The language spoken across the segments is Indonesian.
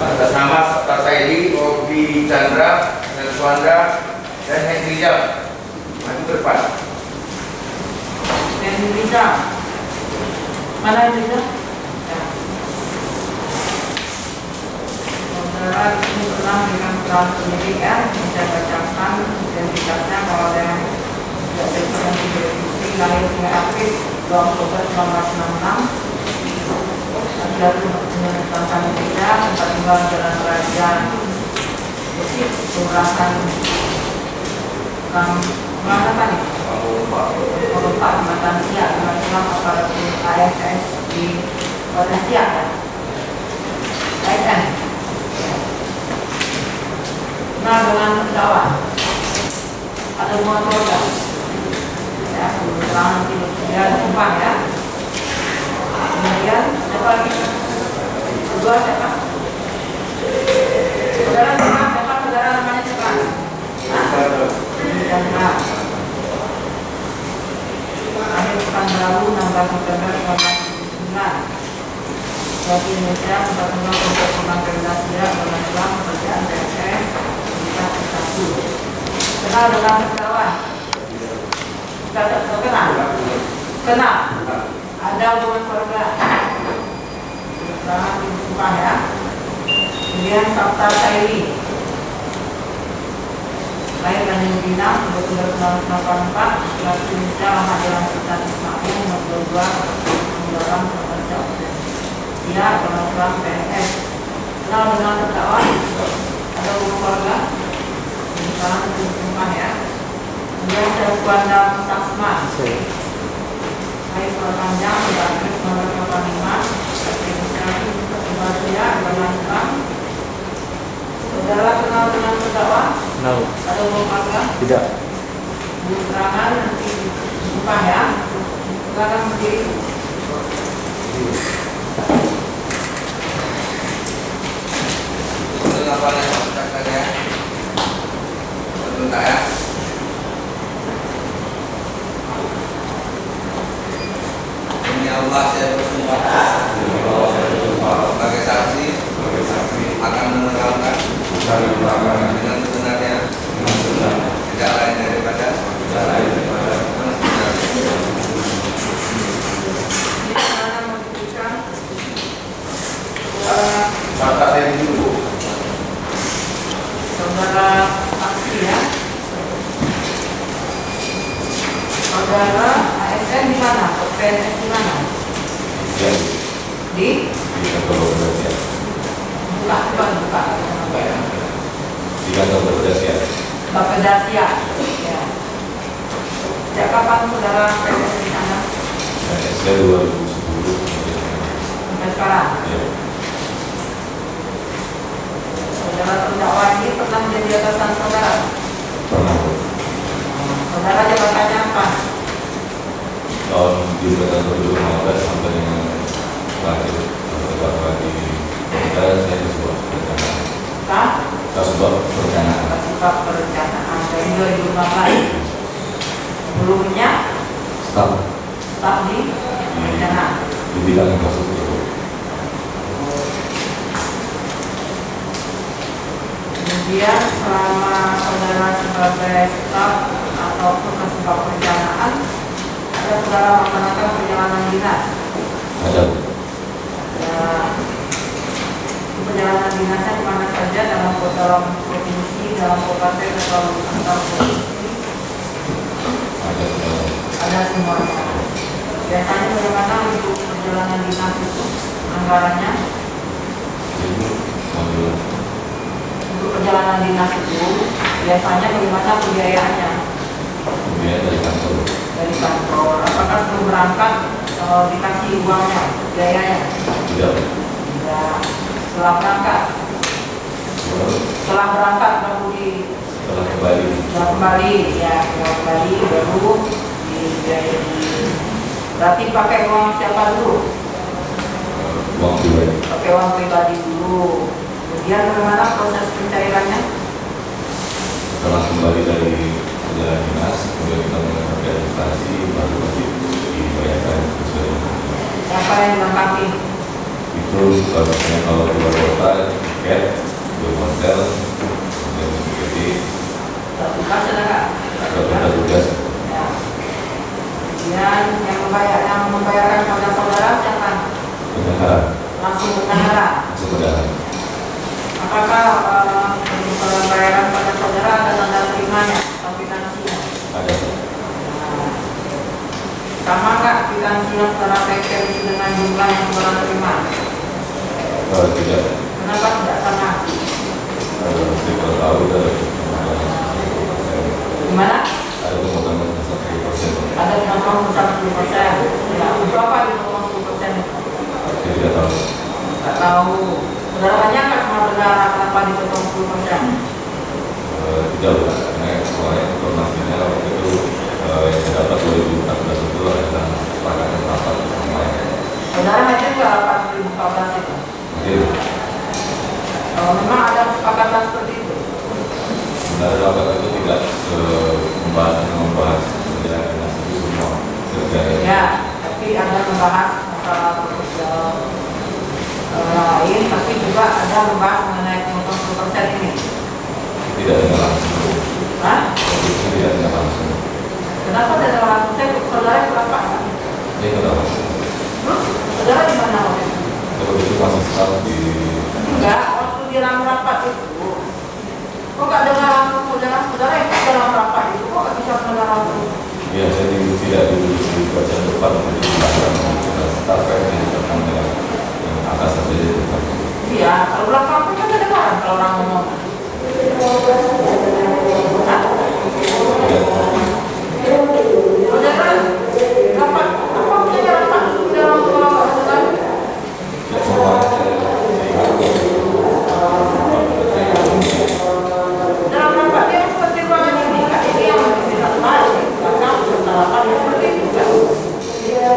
Atas nama Sabta Saidi, Obi Chandra, Nelsuanda, dan Henry Jam. Maju ke depan. Henry Jam. Mana Henry Jam? Saudara ini pernah dengan peran pendidikan, saya bacakan identitasnya kalau yang tidak berkenan di televisi lahir 9 April 2 Oktober 1966. Ada tentang Indonesia, tempat tinggal Jalan Raja Bukit, Kelurahan mana tadi? Lupa Jembatan Siak, Jembatan Aparatur ASN di Kota Siak ya? ASN. Nah dengan terdakwa ada motor ya? Ya, keterangan tidak sedia tumpang ya. Kemudian siapa lagi? Kedua siapa? Saudara siapa? Saudara namanya siapa? Chandra. Akhir pekan lalu 16 November 1999. Waktu Indonesia tempat tinggal untuk pemanggilan dalam pekerjaan PSN bisa bersatu. Kenal dengan terdakwa? Kenal? Kenal? Ada hubungan keluarga. Keterangan di rumah ya. Kemudian Sabta Saidi. Lahir dan Bina, 22 1984, laki Indonesia, alamat Jalan Sultan Ismail, nomor 22, dalam pekerja. Dia adalah PNS. Kenal dengan terdakwa? Ada hubungan keluarga. Keterangan di rumah ya. Kemudian Serkuanda Saksma. Saya soal panjang, beraktif nomor 85, administrasi Persebaya, Balansang. Saudara kenal dengan terdakwa? Kenal. Ada hubungan keluarga? Tidak. Keterangan nanti jumpa ya. Silakan berdiri. Untuk apa yang maksudkan ya? Sebentar ya. Demi Allah saya bersumpah sebagai saksi akan menerangkan dengan sebenarnya tidak lain daripada Maka saya dulu. Saudara saksi ya. Saudara ASN di mana? PNS di mana? Di? Di kantor berdas ya. Buka. Di kantor berdas ya. Bapeda Siak. Ya. Sejak kapan saudara PNS di sana? Saya 2010. Sampai sekarang. Ya. Saudara terdakwa ini pernah menjadi atasan saudara? Pernah. Saudara jabatannya apa? Tahun di tahun 2015 sampai dengan terakhir beberapa di negara saya di sebuah perencanaan. Kah? Sebuah perencanaan. Sebab perencanaan dari 2015. Sebelumnya staf di perencanaan. Di bidang infrastruktur. Kemudian selama saudara sebagai staf atau sebab perencanaan, ada saudara melaksanakan perjalanan dinas. Ada. Perjalanan dinasnya di mana saja dalam provinsi, dalam kabupaten atau antar provinsi. Ada. Ada semuanya. Biasanya bagaimana untuk perjalanan dinas itu anggarannya? Untuk perjalanan dinas itu biasanya bagaimana pembiayaannya? Biaya dari kantor. Dari kantor. Apakah sebelum berangkat dikasih uangnya, biayanya? Tidak. Ya, setelah berangkat baru Setelah kembali. ya baru dibiayai. Berarti pakai uang siapa dulu? Uang pribadi. Pakai uang pribadi dulu. Kemudian bagaimana proses pencairannya? Setelah kembali dari perjalanan dinas, kemudian kita melakukan administrasi, baru nanti dibayarkan sesuai dengan Siapa yang melengkapi? itu. Misalnya kalau keluar kota, tiket, ke hotel, kemudian mengikuti Tugas ada nggak? tugas. Ya. Kemudian yang membayarkan pada saudara siapa? Bendahara, Langsung bendahara. masuk bendahara. Apakah pembayaran pada saudara ada tanda terimanya atau kwitansinya? Ada. Nah, sama nggak kwitansinya saudara peker dengan jumlah yang saudara terima? Kalau tidak, Kenapa tidak sama? kita tahu ada Gimana? ada pemotongan 1%. Ada pemotongan 10%. Ya, untuk apa dipotong 10% itu? Saya tidak tahu. Nggak tahu. Saudara tanyakan sama bendahara kenapa dipotong 10%? Tidak, Pak. Karena soalnya informasinya waktu itu yang saya dapat 2014 itu adalah kesepakatan rapat sama yang Saudara hadir nggak rapat 2014 itu? hadir. Kalau memang ada kesepakatan seperti itu, Sebenarnya rapat itu tidak membahas perjalanan dinas itu semua terkait. ya, tapi ada membahas masalah lain, tapi juga ada membahas mengenai pemotong 10% ini. Tidak dengan langsung. Hah? Itu tidak dengan langsung. Kenapa tidak langsung? Saya saudara berapa? Saya tidak langsung. Saudara di mana waktu itu? Kalau itu masih staff di Enggak, waktu di dalam rapat itu. Kok nggak dengar langsung saudara yang di dalam rapat itu? Kok nggak bisa mendengar langsung? ya saya tidak duduk di bagian depan menjadi belakang staff yang depan dengan atas saja di depan. Iya, kalau belakang pun kan kedengaran kalau orang ngomong. Hah? Saudara, rapat apa punya rapat di dalam ruangan saudara? Ya semua saya Dalam rapat dia seperti ruangan ini, kan ini yang tidak baik. Belakang dalam rapat seperti itu kan.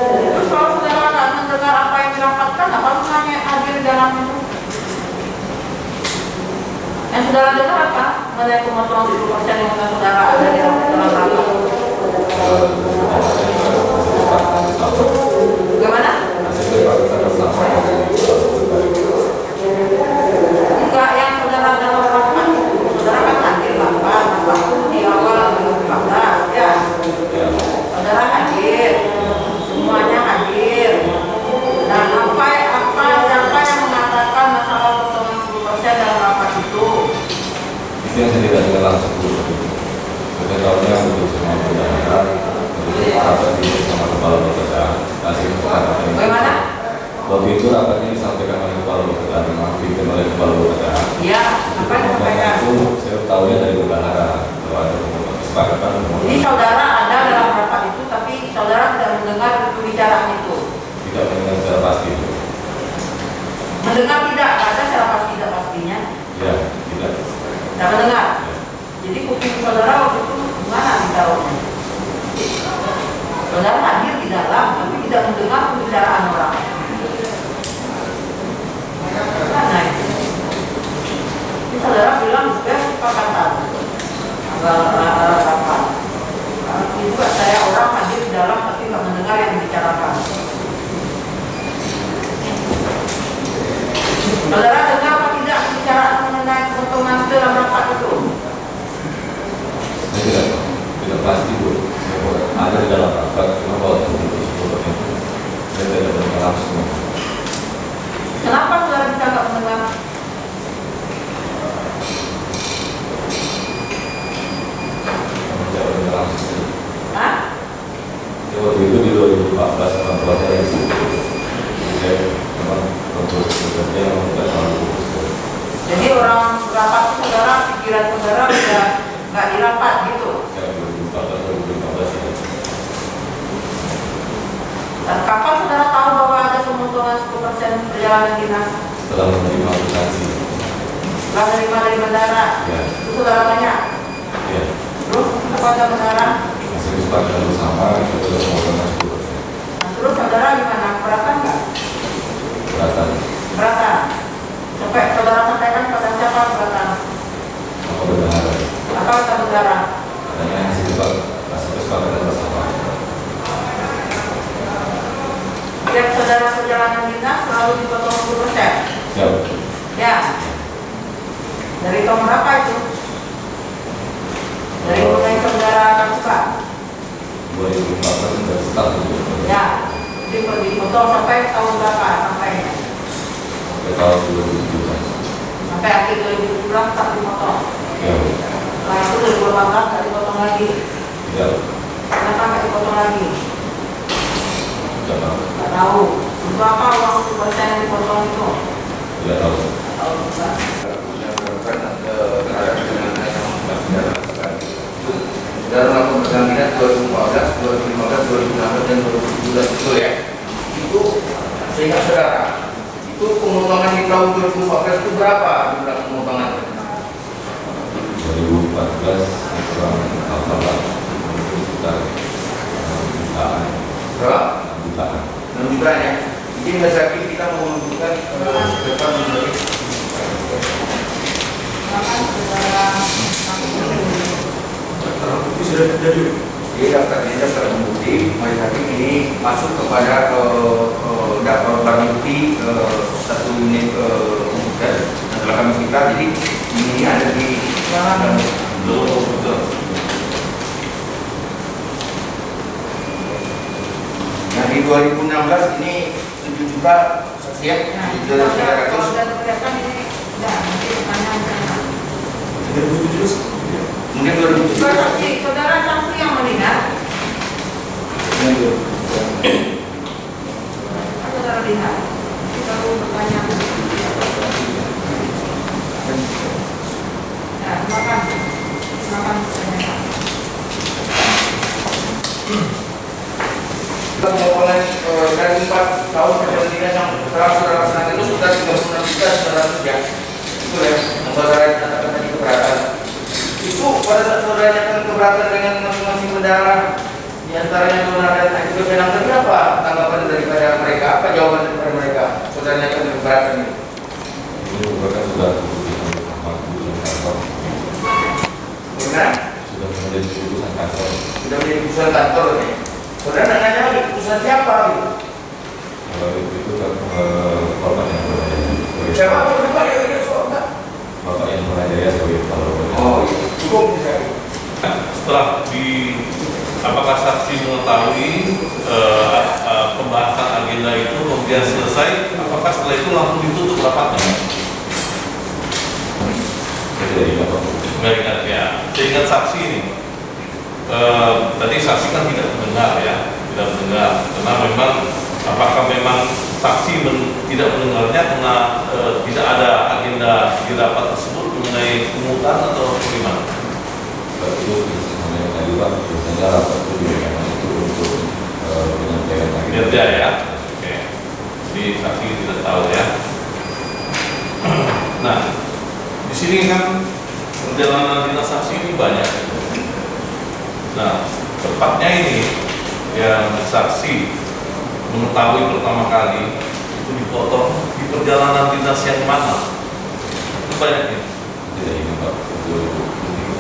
Terus kalau saudara nggak mendengar apa yang dirapatkan, apa gunanya hadir di dalam itu? Yang saudara dengar apa? Mengenai pemotongan 10% yang kata saudara ada di dalam rapat. Bagaimana? Enggak, yang saudara dalam rapat itu, saudara kan hadir rapat itu di awal 2014 ya. Saudara hadir, semuanya hadir. Dan siapa yang mengatakan masalah potongan 10% dalam rapat itu? itu yang saya tidak dengar langsung dulu. Saya tahunya untuk semua bendahara, untuk rapat ini sama kepala BPKA kasih kesepakatan. Bagaimana? Waktu itu rapatnya disampaikan oleh kepala BPKA, memang dipimpin oleh kepala BPKA. Ya, apa yang disampaikan? Itu saya tahunya dari bendahara kalau ada kesepakatan. Jadi saudara ada dalam rapat itu, tapi saudara tidak mendengar pembicaraan itu. Tidak mendengar secara pasti. Mendengar tidak, ada secara pasti tidak pastinya. Ya, tidak. Tidak mendengar. Ya. Jadi kuping saudara waktu itu gimana ditaruhnya? Saudara hadir di dalam, tapi tidak mendengar pembicaraan orang. Mana itu? Jadi saudara bilang sudah kesepakatan. Agak rapat. Itu juga saya orang hadir di dalam, tapi tidak mendengar yang dibicarakan. Saudara dengar apa tidak pembicaraan mengenai potongan dalam rapat itu? Saya tidak pasti Bu. Saya ada di dalam rapat, cuma kalau untuk seperti itu saya tidak mendengar langsung. Kenapa saudara bisa nggak mendengar? Tidak mendengar langsung. Hah? Ya, waktu itu di 2014 sama saya yang saya memang untuk bekerja yang tidak terlalu fokus. Jadi orang rapat saudara, pikiran saudara sudah nggak dirapat gitu. Saya 2014 ya. Dan kapan proses perjalanan dinas? Setelah menerima akuntansi. Setelah menerima dari bandara? Ya. Itu saudara banyak? Ya. Terus kepada bandara? Hasil kesepakatan bersama itu sudah mengurangi 10%. Nah, terus saudara gimana? Keberatan nggak? Keberatan. Keberatan. Sampai saudara sampaikan pada siapa keberatan? Apa benar? Apa kata saudara? Katanya hasil kesepakatan bersama. Tiap saudara perjalanan dinas selalu dipotong 10%. Siap. Ya. Dari tahun berapa itu? Dari mulai saudara buka? 2014 sudah start itu. Ya. Dipotong sampai tahun berapa sampainya? Sampai tahun 2017. Sampai akhir 2017 tak dipotong. Ya. Setelah itu 2018 tak dipotong lagi. Ya. Kenapa nggak dipotong lagi? Tidak tahu. Nggak tahu. Untuk apa uang 10% yang dipotong itu? Tidak tahu. Nggak tahu juga. Dalam melakukan pergantian 2014, 2015, 2016 dan 2017 itu ya. Itu sehingga saudara, itu pemotongan di tahun 2014 itu berapa jumlah pemotongan? 2014 kurang 18 sekitar 6 jutaan. Berapa? 6 jutaan. 6 jutaan ya. Jadi dasarnya kita mau menunjukkan depan menjadi Bahkan saudara bukti sudah terjadi. Dia daftar bukti, majelis hakim ini masuk kepada daftar barang bukti satu unit komputer yang telah kami sita. Jadi ini ada di dalam komputer. Nah di 2016 ini 7 juta saksian, 7.300. kalau sudah kelihatan ini udah nanti pertanyaan. Mungkin 2017. Saudara saksi yang meninggal, saudara lihat, kita perlu bertanya. Ya, silakan, silakan. Kita memulai dari 4 tahun perjalanan yang telah saudara laksanakan itu sudah 36 juta saudara ya. Itu ya, yang saudara katakan tadi keberatan. Itu pada saat saudara nyatakan keberatan dengan masing-masing bendara, di antaranya Dona dan Haji Benang tadi apa tanggapan daripada mereka? Apa jawaban daripada mereka? Saudara nyatakan keberatan ini. Ini merupakan sudah keputusan bersama keputusan kantor. Benar? Sudah menjadi keputusan kantor. Sudah menjadi keputusan kantor nih. Saudara nanya lagi keputusan siapa gitu? Kalau itu kan korban yang berada. Siapa? Siapa ya soalnya? Bapak yang Jaya sebagai kepala korban. Oh iya, cukup misalnya. Setelah apakah saksi mengetahui pembahasan agenda itu kemudian selesai, apakah setelah itu langsung ditutup rapatnya? Jadi apa? Nggak ingat ya. Seingat saksi ini, tadi saksi kan tidak mendengar ya, tidak mendengar karena memang apakah memang saksi tidak mendengarnya karena tidak ada agenda di rapat tersebut mengenai pungutan atau bagaimana? Itu sebenarnya tadi Pak, biasanya rapat itu digunakan itu untuk penyampaian agenda. Kerja ya. Oke. Jadi saksi tidak tahu ya. Nah, di sini kan perjalanan dinas saksi ini banyak. Nah, tepatnya ini yang saksi mengetahui pertama kali itu dipotong di perjalanan dinas yang mana? Itu banyak nih. Tidak ini Pak, itu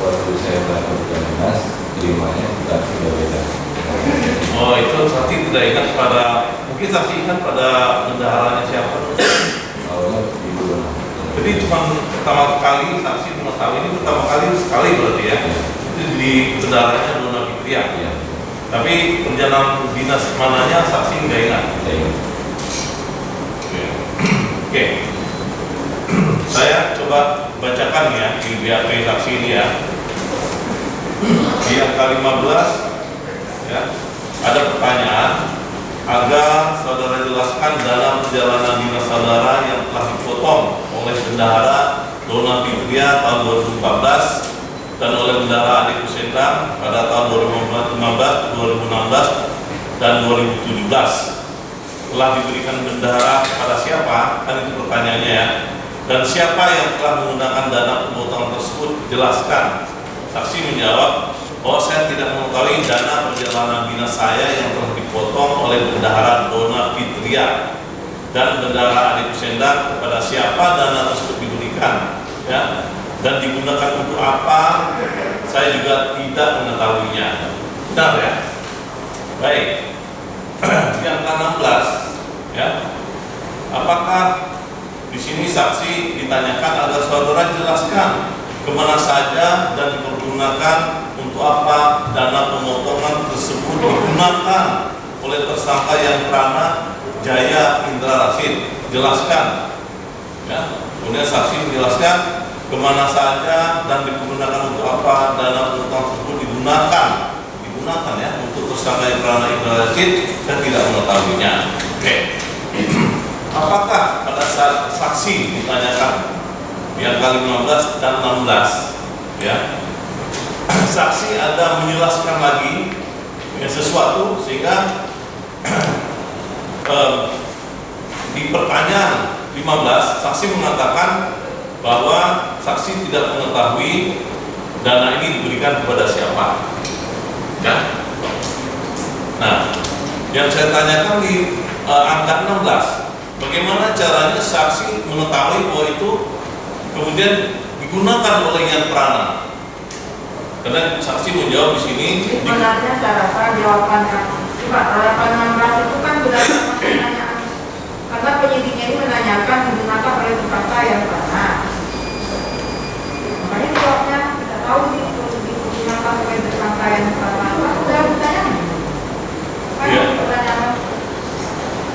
waktu saya berangkat ke dinas, terimanya kita sudah beda. Oh, itu saksi tidak ingat pada, mungkin saksi ingat pada bendaharanya siapa? Awalnya itu Jadi cuma pertama kali saksi mengetahui ini pertama kali sekali berarti ya. Itu di bendaharanya Dona Fitria. ya, Tapi perjalanan dinas mananya saksi nggak ingat. saya ingat. Oke. Saya coba bacakan ya di BAP saksi ini ya. Di angka 15 ya, ada pertanyaan agar saudara jelaskan dalam perjalanan dinas saudara yang telah dipotong oleh bendahara Dona Fitria tahun 2014 dan oleh bendahara Adik Kusendang pada tahun 2015, 2016 dan 2017. telah diberikan bendahara kepada siapa? Kan itu pertanyaannya ya. Dan siapa yang telah menggunakan dana pemotongan tersebut? Jelaskan. Saksi menjawab, bahwa saya tidak mengetahui dana perjalanan dinas saya yang telah dipotong oleh bendahara Dona Fitria dan bendahara Adi Kusendang. Kepada siapa dana tersebut diberikan, ya, dan digunakan untuk apa? Saya juga tidak mengetahuinya. Benar ya? Baik. Yang ke-16, ya. Apakah di sini saksi ditanyakan agar saudara jelaskan kemana saja dan dipergunakan untuk apa dana pemotongan tersebut digunakan oleh tersangka yang Prana Jaya Indra Rashid. Jelaskan, ya. Kemudian saksi menjelaskan kemana saja dan digunakan untuk apa dana pemotongan tersebut digunakan ya untuk tersangka yang Prana Indra Rashid. Saya tidak mengetahuinya. Oke. Apakah pada saat saksi ditanyakan yang ke-15 dan 16, ya, saksi ada menjelaskan lagi ya, sesuatu sehingga di pertanyaan 15 saksi mengatakan bahwa saksi tidak mengetahui dana ini diberikan kepada siapa, ya. Nah, yang saya tanyakan di angka 16, bagaimana caranya saksi mengetahui bahwa itu kemudian digunakan oleh Yan Prana? Karena saksi menjawab di sini. Sebenarnya saya rasa jawaban yang harapan 16 itu kan berdasarkan pertanyaan, karena penyidiknya ini menanyakan menggunakan oleh tersangka Yan Prana. Makanya jawabnya tidak tahu digunakan oleh tersangka Yan Prana. Sudah bertanya. Ya.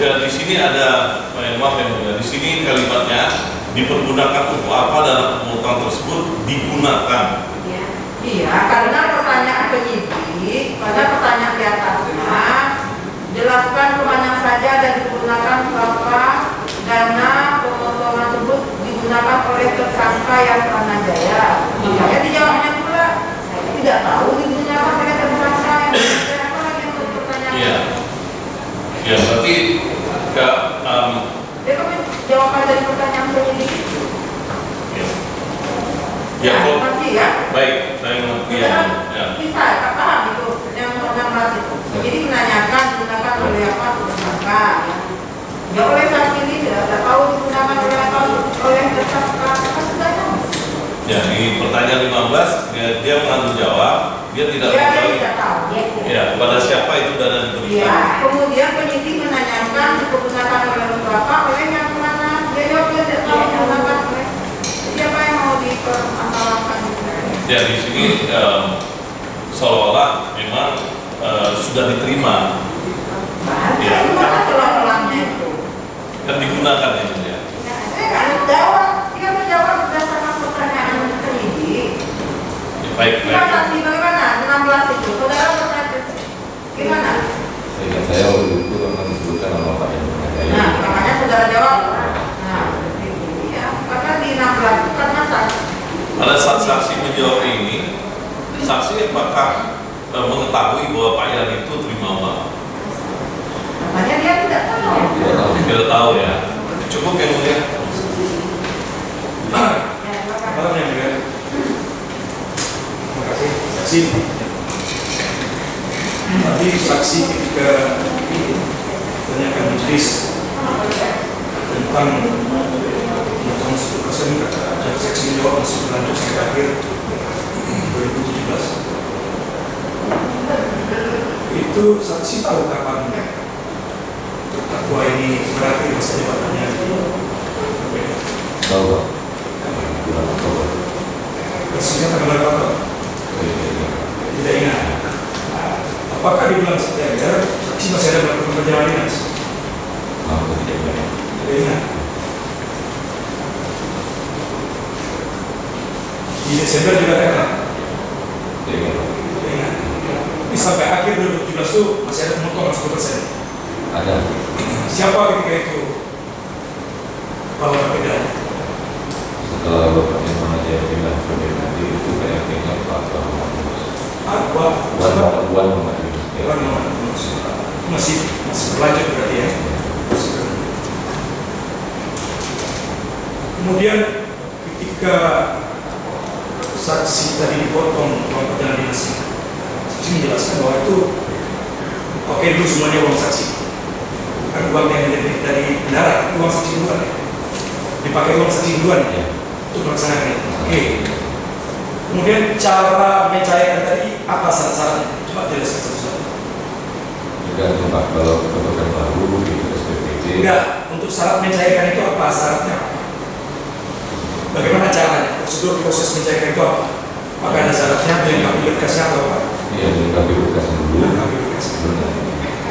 Ya, di sini ada, maaf ya, di sini kalimatnya dipergunakan untuk apa dana pemotongan tersebut digunakan. Iya, karena pertanyaan penyidik pada pertanyaan di atasnya, jelaskan kemana saja dan digunakan berapa dana pemotongan tersebut digunakan oleh tersangka Yan Prana Jaya. Makanya dijawabnya pula, saya tidak tahu digunakan oleh tersangka Yan Prana Jaya. Apa lagi yang pertanyaan? Iya. Ya, berarti enggak. Itu kan jawaban dari pertanyaan penyidik. Ya. Ya, kok. Masih ya. Baik, saya mengerti ya. Ya. Bisa, paham itu yang 16 itu. Jadi menanyakan digunakan oleh apa tersangka. Ya oleh saksi ini tidak tahu digunakan oleh apa oleh tersangka. Apa sudahnya? Ya, di pertanyaan 15 dia mengambil jawab, dia tidak Dia mengetahui. tidak tahu. Ya, kepada siapa itu dana diberikan. Ya, kemudian penyidik menanyakan digunakan oleh berapa oleh yang mana. Dia jawab dia tidak tahu digunakan oleh siapa yang mau dipermasalahkan. Ya, di sini seolah-olah memang sudah diterima. Ya, gimana selang-selangnya itu? Dan digunakan itu ya. Kan jawab, dia menjawab berdasarkan pertanyaan penyidik. Ya, baik. Gimana saksi bagaimana? 16 itu, saudara bertanya gimana? Saya waktu itu memang disebutkan nama Pak Yan. Nah, makanya saudara jawab. Nah, iya, karena di 16 itu karena saksi. Pada saat saksi menjawab ini, saksi apakah mengetahui bahwa Pak Yan itu terima uang? Makanya dia tidak tahu. Tidak tahu ya. Cukup ya mulia. Malam yang mulia. Terima kasih. Saksi. Tadi saksi ketika tanyakan majelis tentang pemotongan 10% kata dan saksi menjawab masih berlanjut sampai akhir 2017. Itu saksi tahu kapan terdakwa ini berakhir masa jabatannya. Tahu Pak? Bulan Oktober. Persisnya tanggal berapa? Tidak ingat. Apakah di bulan September saksi masih ada melakukan perjalanan dinas? Aku tidak ingat. Tidak ingat. Di Desember juga ada kan? Tidak ingat Pak. Tidak ingat. Ini sampai akhir 2017 itu masih ada pemotongan 10%. Ada. Siapa ketika itu? Kepala berbeda. Setelah Bapak Yan Prana bilang sebagai nanti itu kayaknya Pak Muhammad Yunus. Apa? Buan Muhammad Yunus. Masih berlanjut berarti ya. Kemudian ketika saksi tadi dipotong uang perjalanan dinasnya, saksi menjelaskan bahwa itu oke dulu semuanya uang saksi, bukan uang yang dari bendara, uang saksi duluan ya. Dipakai uang saksi duluan ya untuk melaksanakan itu. Oke. Kemudian cara mencairkan tadi apa syarat-syaratnya? Coba jelaskan satu-satu. Tergantung Pak, kalau kebutuhan baru di SPPJ. Enggak, untuk syarat mencairkan itu apa? Syaratnya apa? Bagaimana caranya? Prosedur proses mencairkan itu apa? Maka ada syaratnya, dilengkapi berkasnya atau apa? Iya, dilengkapi berkasnya dulu. Dilengkapi berkasnya. Benar.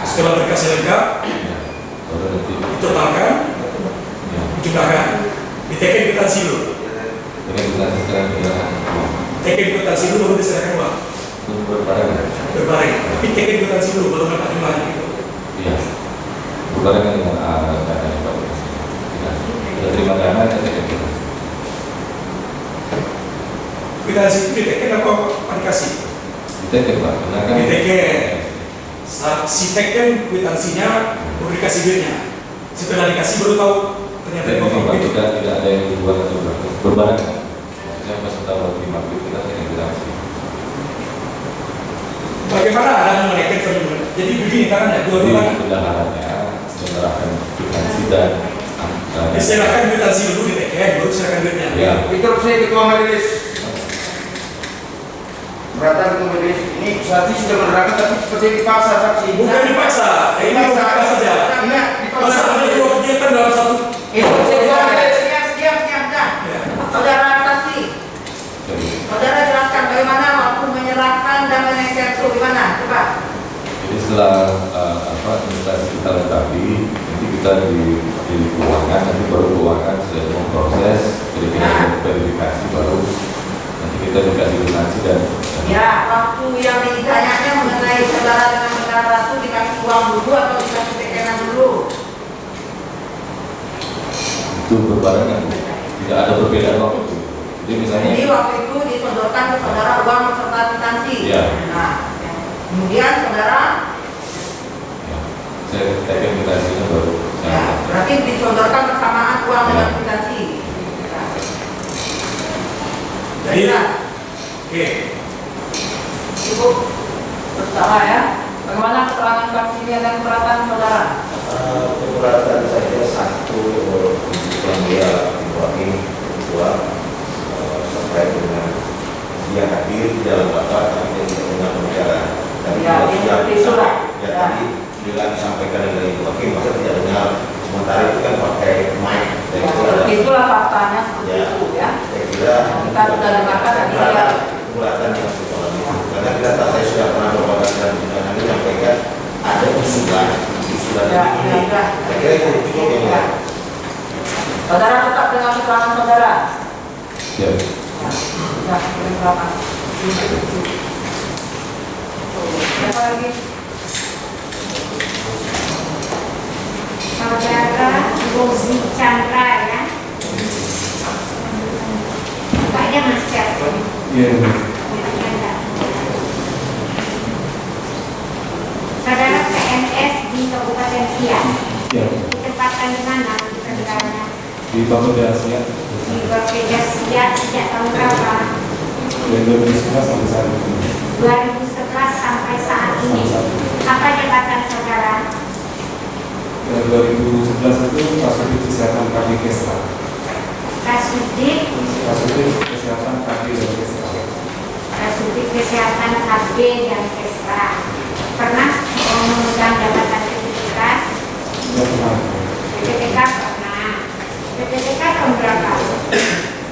Setelah berkasnya lengkap, Ya. Baru nanti. ditotalkan, Ya. dijumlahkan, diteken kwitansi dulu. Dengan kita sekarang kehilangan uang. Teken kwitansi dulu baru diserahkan uang. Itu berbarengan. Berbareng. Tapi teken kwitansi dulu baru dapat jumlahnya gitu. Iya. Berbarengan dengan dana yang Pak. Ya. Kita terima dana dan kita. Kwitansi itu diteken apa dikasih? Diteken Pak, karena kan Diteken. Si teken kwitansinya baru dikasih duitnya. Setelah dikasih baru tahu ternyata Jadi potong Pak, itu. tidak ada yang dibuat atau berbarengan. Yang pas kita mau terima duit kita dengan kwitansi. Bagaimana ada menaikkan volume? Jadi begini caranya, Jadi dua-duanya pendaharannya menyerahkan kwitansi dan diserahkan kwitansi dulu diteken, baru serahkan duitnya. Ya. Itu saya ketua majelis. Beratan ketua majelis ini saksi sudah menerangkan tapi seperti dipaksa saksi. Bukan dipaksa, ini dipaksa saja. Iya, Masa ada dua kegiatan dalam satu. Itu saya ketua majelis. Diam. Ya. Saudara saksi, saudara jelaskan bagaimana waktu menyerahkan dan menaikkan itu gimana? Coba. Jadi setelah administrasi kita lengkapi, nanti kita di keuangan, nanti baru keuangan sudah memproses verifikasi baru nanti kita dikasih kwitansi dan Ya, waktu yang ditanyanya mengenai saudara dengan saudara Ratu dikasih uang dulu atau dikasih tekenan dulu? itu berbarengan, tidak ada perbedaan waktu. Jadi misalnya Jadi waktu itu disodorkan ke saudara uang serta kwitansi. Iya. Nah, kemudian saudara, ya, saya teken kwitansinya baru ya, berarti disodorkan bersamaan uang dengan Ya. kwitansi. Jadi, oke. Ibu, pertama ya, bagaimana keterangan saksi dan keberatan saudara? Keberatan saya satu yang dia dibuatkan kedua terkait dengan dia hadir di dalam rapat tapi dia tidak punya pembicaraan. Tadi Ya, juga ini sudah seperti surat. ya, Ya. tadi juga disampaikan dari Ibu Hakim masa tidak dengar sementara itu kan pakai mic dan Ya, itu seperti itulah faktanya seperti Ya. itu ya. saya kira Kita sudah dengarkan tadi ya. keberatan yang soal itu karena saya sudah pernah berbagai dan nanti menyampaikan ada usulan Ya, ini. ya. Saya kira itu cukup yang Ya. Saudara tetap dengan keterangan saudara. ya, Ya, keberatan. Siapa lagi? Saudara Rozi Chandra ya. Bapaknya Mas Chandra. Saudara PNS di Kabupaten Siak. Ya, Ditempatkan di mana saudaranya? di Bapeda Siak Di Bapeda Siak sejak tahun berapa? dari 2011 sampai saat ini. 2011 sampai saat ini. Apa jabatan saudara? Dari 2011 itu Kasudit Kesehatan KB Kestra. Kasudit Kesehatan KB dan Kestra. Kasudit Kesehatan KB dan Kestra. Pernah memegang jabatan PPTK? Tidak pernah. PPTK pernah. PPTK tahun berapa?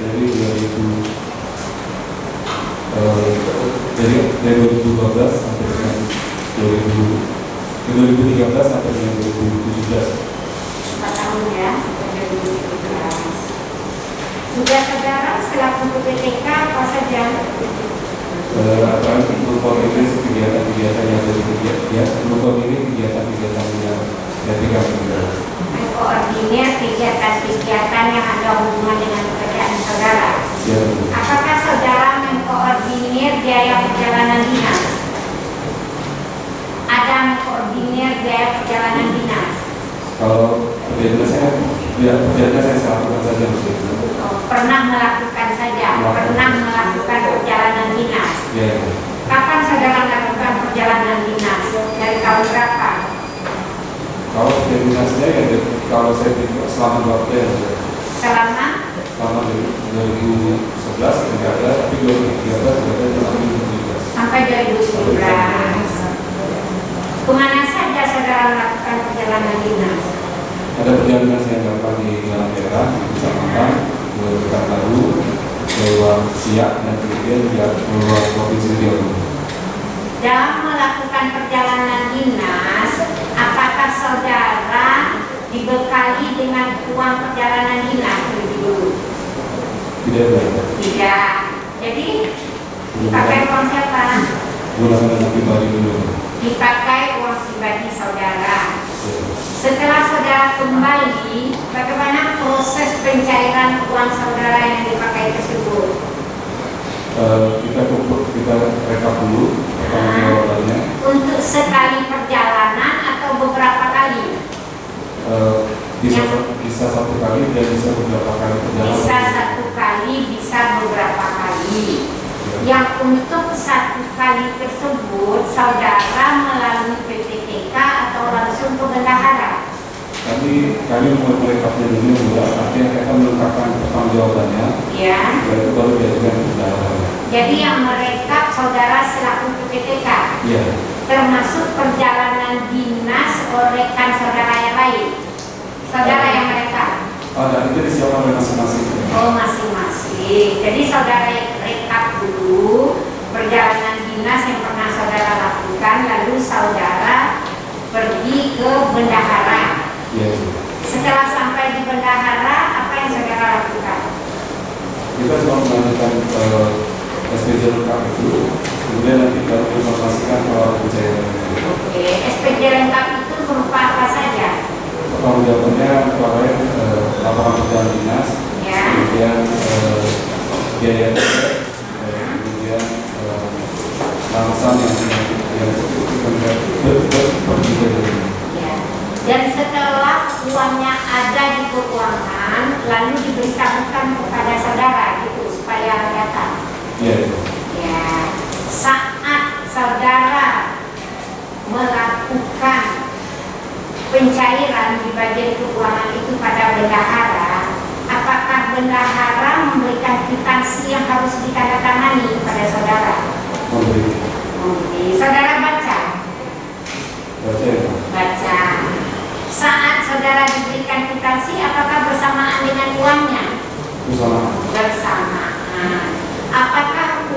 Dari 2012 sampai dengan 2013 sampai dengan 2017. 4 tahun ya. 2017. Sudah saudara selaku PPTK apa saja? Berupa ini kegiatan-kegiatan yang dari kegiatan berupa ini kegiatan-kegiatan yang dari kami. Mengkoordinir kegiatan-kegiatan yang ada hubungan dengan pekerjaan saudara. Ya, Apakah saudara mengkoordinir biaya perjalanan dinas? Ada mengkoordinir biaya perjalanan dinas? kalau perjalanan saya, ya perjalanan saya lakukan saja. pernah melakukan saja, pernah melakukan perjalanan dinas. Ya. Kapan saudara melakukan perjalanan dinas? Dari tahun berapa? Kalau dari dinasnya ya, kalau saya selama 2 tahun ya. Selama Selama dari 2011 tidak ada, tapi 2013 tidak ada, 2017. sampai 2019. Kemana saja saudara melakukan perjalanan dinas? Ada perjalanan yang dilakukan di dalam daerah, di Kecamatan, ke Pekanbaru, ke luar Siak, dan kemudian di luar Provinsi Riau. Dalam melakukan perjalanan dinas, apakah saudara dibekali dengan uang perjalanan dinas lebih dulu? Tidak ada. Tidak. Jadi dipakai uang siapa? Gunakan pribadi dulu. Dipakai uang pribadi saudara. Setelah saudara kembali, bagaimana proses pencairan uang saudara yang dipakai tersebut? Kita rekap dulu jawabannya. Untuk sekali perjalanan atau beberapa kali? Bisa 1 kali dan bisa beberapa kali perjalanan. Bisa 1 kali, bisa beberapa kali. Yang untuk 1 kali tersebut saudara melalui PPTK atau langsung ke bendahara? Kami merekapnya dulu juga, artinya kita melengkapkan pertanggungjawabannya. Ya. Itu baru diajukan ke bendahara. Jadi yang merekap saudara selaku PPTK? Iya. Termasuk perjalanan dinas rekan saudara yang lain? Saudara yang merekap? Ada, itu disiapkan oleh masing-masing. Oh, masing-masing. Jadi saudara rekap dulu perjalanan dinas yang pernah saudara lakukan, lalu saudara pergi ke bendahara. Iya. Setelah sampai di bendahara, apa yang saudara lakukan? Kita cuma melanjutkan SPJ lengkap itu, kemudian nanti kita informasikan soal pencairan. Oke, SPJ lengkap itu berupa apa saja? Pertanggungjawabannya kemarin laporan perjalanan dinas, Ya. kemudian biaya, kemudian langsung yang pergi dari. Ya. Dan setelah uangnya ada di keuangan, lalu diberitahukan kepada saudara gitu supaya datang. Iya. Ya. Saat saudara melakukan pencairan di bagian keuangan itu pada bendahara, apakah bendahara memberikan kwitansi yang harus ditandatangani kepada saudara? Memberi. Saudara baca? Baca ya. Baca. Saat saudara diberikan kwitansi, apakah bersamaan dengan uangnya? Bersama. Bersamaan. Apakah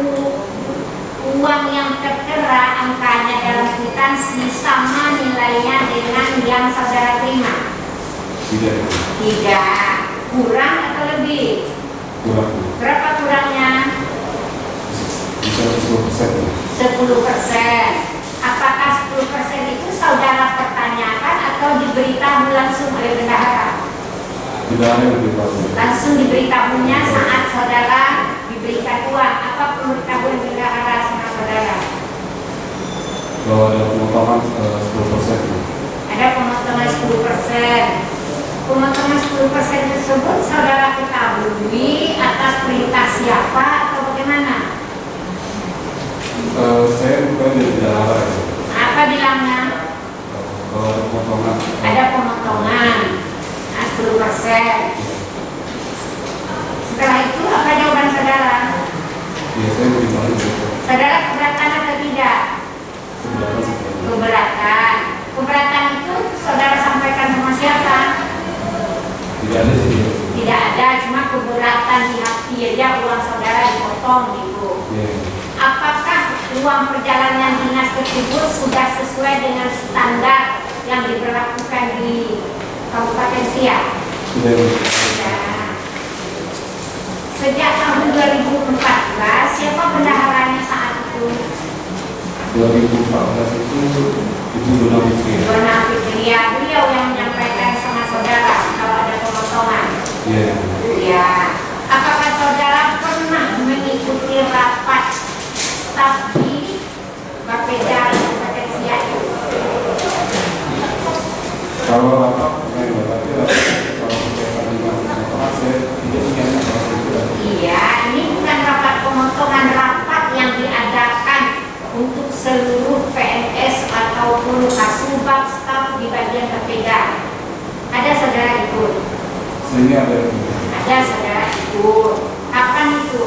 uang yang tertera angkanya dalam kwitansi sama nilainya dengan yang saudara terima? Tidak. Tidak. Kurang atau lebih? Kurang. Berapa kurangnya? Bisa 10%. 10%. Apakah 10% itu saudara pertanyakan atau diberitahu langsung oleh bendahara? Tidak ada yang diberitahu. Langsung diberitahunya saat saudara diberikan uang. Apa pemberitahuan bendahara sama saudara? Bahwa ada pemotongan 10%. Ada pemotongan 10%. Pemotongan 10% tersebut saudara ketahui atas perintah siapa atau bagaimana? Saya bukan dari bendahara. Apa bilangnya? Bahwa ada pemotongan. Ada pemotongan 10%. Setelah itu apa jawaban saudara? Biasanya bagaimana itu? Saudara keberatan atau tidak? Sebenarnya seperti itu. Keberatan. Keberatan itu saudara sampaikan sama siapa? Tidak ada sih. Tidak ada, cuma keberatan di hati aja uang saudara dipotong gitu. Iya. Apakah uang perjalanan dinas tersebut sudah sesuai dengan standar yang diberlakukan di Kabupaten Siak? Sudah. Sudah. Sejak tahun 2014, siapa bendaharanya saat itu? 2014 itu Ibu Dona Fitri. Dona Fitria, beliau yang menyampaikan sama saudara kalau ada pemotongan. Iya. Ya. Apakah saudara pernah mengikuti rapat staf di Bapeda Kabupaten Siak? Kalau rapat, tapi kalau berkaitan dengan pemotongan saya tidak ingat apa itu. di bagian berbeda. Ada saudara ikut? Sehingga ada Ada saudara ikut. Kapan itu?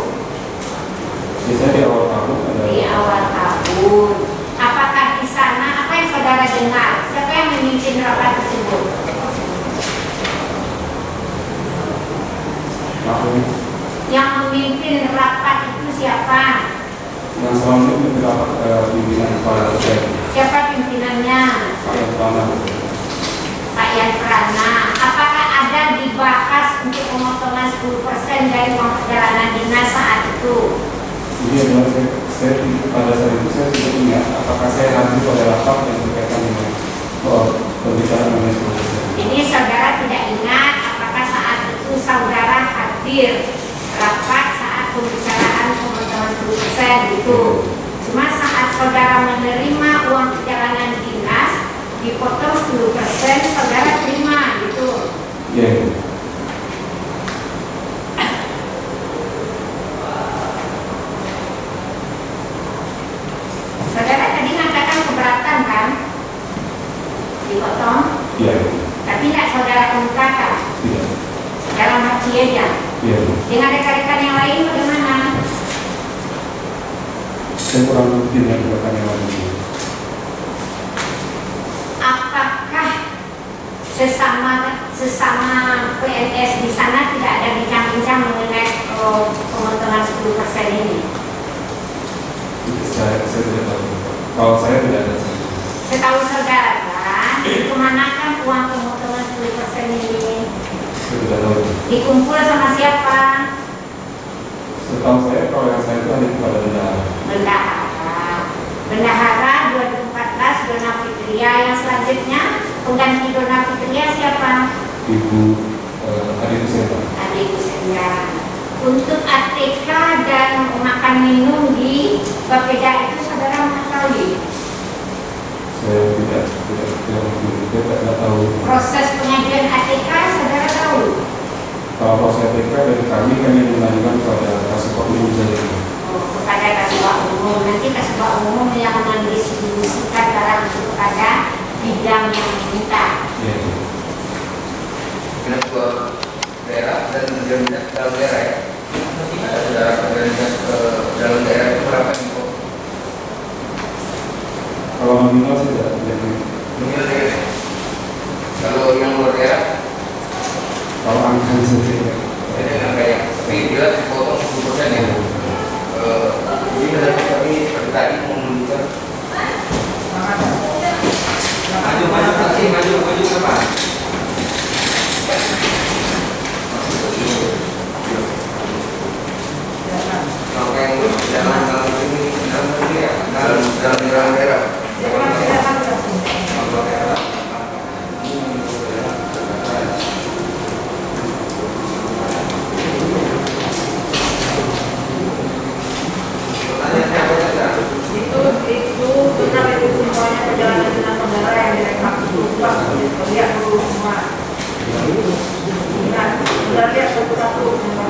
biasanya di awal tahun ada Di awal tahun. Apakah di sana apa yang saudara dengar? Siapa yang memimpin rapat tersebut? tahun Yang memimpin rapat itu siapa? yang selama ini mendapat pimpinan kepala daerah Siapa pimpinannya? yang pertama. Pak Yan Prana. Apakah ada dibahas untuk pemotongan 10% dari uang perjalanan dinas saat itu? Jadi adalah saya pada saat itu saya tidak ingat apakah saya hadir pada rapat yang berkaitan dengan pembicaraan mengenai 10%. Ini saudara tidak ingat apakah saat itu saudara hadir rapat saat pembicaraan pemotongan 10% gitu. Cuma saat saudara menerima uang perjalanan dinas dipotong 10%, saudara terima gitu. Iya. Saudara tadi mengatakan keberatan kan? Dipotong, Iya. tapi tidak saudara kemukakan Tidak. dalam hati aja. Iya. Dengan rekan-rekan yang lain bagaimana? Saya kurang mungkin yang berkaitan yang lain. Apakah sesama PNS di sana tidak ada bincang-bincang mengenai pemotongan 10% ini? Saya tidak tahu. Kalau saya tidak ada. Setahu saudara, kemanakan uang pemotongan 10% ini? Saya tidak tahu. Dikumpul sama siapa? Setahu saya kalau yang saya itu hanya kepada bendahara. Bendahara 2014 Dona Fitria. Yang selanjutnya pengganti Dona Fitria siapa? Ibu Adik Kusenda. Adik Kusenda. Untuk ATK dan makan minum di Bapeda itu saudara mengetahui? Saya tidak tahu. Proses pengajuan ATK saudara tahu? Kalau proses TK dari kami mengajukan kepada Kasubag Umum saja. Kepada Kasubag Umum. Nanti Kasubag Umum yang mendistribusikan barang itu kepada bidang yang diminta. Iya. Kena ke daerah dan menjalankan dalam daerah ya. Masih ada saudara menjalankan dalam daerah itu berapa info? Kalau nominal sih tidak jadi. Mungkin daerah. Kalau yang luar daerah, Kalau angka saja. ada yang kayak tapi jelas dipotong 10% ya. Jadi menurut kami seperti tadi menunjukkan maju ke depan. Kalau yang dalam ini dalam daerah. Itu benar itu semuanya perjalanan dinas saudara yang direkam itu Pak. Lihat dulu semua. Ingat, sudah lihat satu-satu semua.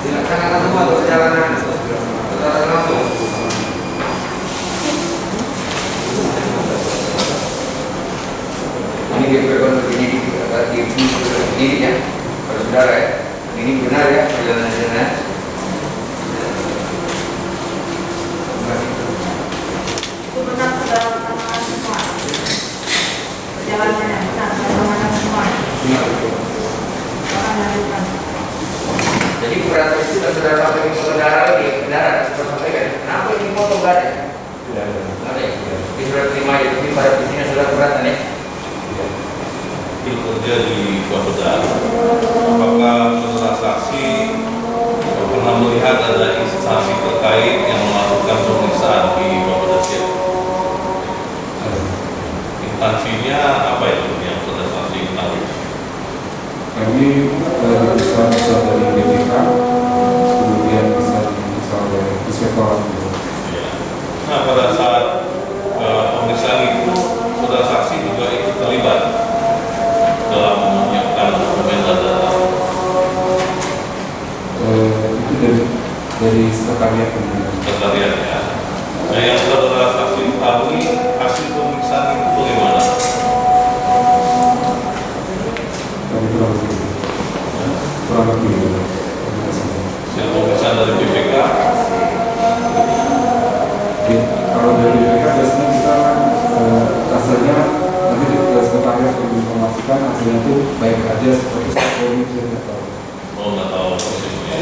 Silakan semua untuk perjalanan langsung. Ini diperlukan begini ya, pada saudara ya. Ini benar ya perjalanan dinas. Itu benar saudara teman semua. Perjalanannya benar teman semua. Orang yang bukan. Jadi berat itu dan saudara pakai info saudara lagi, benar sudah sampaikan. Kenapa ini foto enggak ada? Tidak ada. Ada ya? Di surat terima itu di pada visinya sudah beratan ya. Itu kerja di Bapeda. Apakah saudara saksi pernah melihat ada instansi terkait yang melakukan pemeriksaan di Bapeda Siak? Instansinya apa itu yang saudara saksi ketahui? Kami bisa dari BPK, kemudian bisa oleh inspektorat. Ya. Nah, pada saat pemeriksaan itu, saudara saksi juga ikut terlibat dalam menyiapkan dokumen data. Itu dari sekretariat. Sekretariat Nah, yang saudara saksi ketahui hasil pemeriksaan itu bagaimana? Kami kurang lebih. Hasil pemeriksaan dari BPK. Kalau dari BPK biasanya kita hasilnya nanti di sekretariat menginformasikan hasilnya itu baik aja seperti ini saya tidak tahu. Oh, nggak tahu persisnya.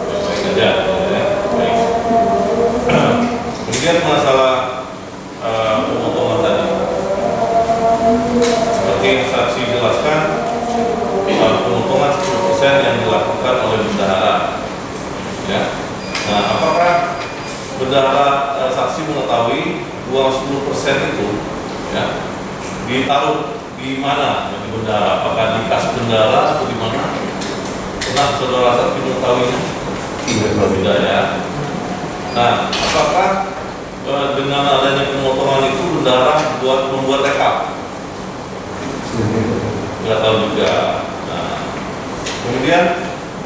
Baik aja, ya. Baik. Kemudian masalah pemotongan tadi, seperti yang saksi jelaskan, pemotongan 10% yang dilakukan oleh bendahara. Ya. Nah, apakah bendahara saksi mengetahui uang 10% itu, ya, ditaruh di mana bagi bendahara? Apakah di kas bendahara atau di mana? Pernah saudara saksi mengetahuinya? Tidak, ya. Nah, apakah dengan adanya pemotongan itu bendahara membuat rekap? Tidak tahu juga. Nah, kemudian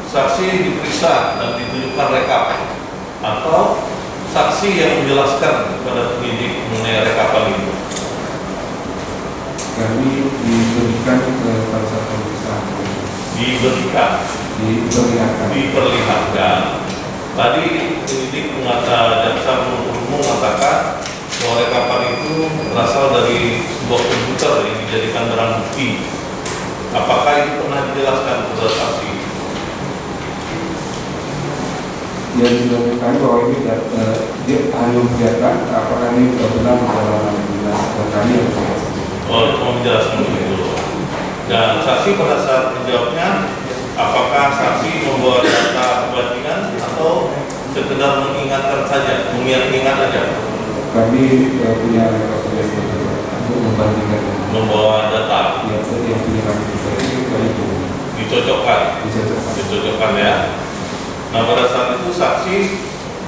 saksi diperiksa dan ditunjukkan rekap, atau saksi yang menjelaskan kepada penyidik mengenai rekapan itu? Kami diberikan pada saat pemeriksaan. Diperlihatkan. Tadi penyidik jaksa penuntut umum mengatakan bahwa rekapan itu berasal dari sebuah komputer yang dijadikan barang bukti. Apakah itu pernah dijelaskan kepada saksi? Yang dilakukan bahwa ini dia hanya membiarkan apakah ini benar dalam dinas kami atau tidak. Oh, cuma menjelaskan begitu. Dan saksi pada saat menjawabnya, apakah saksi membawa data perbandingan atau sekedar mengingatkan saja, mengingat aja? Kami punya rekapitulasi untuk membandingkan. Membawa data. Yang punya kami itu dicocokkan ya. Nah, pada saat itu saksi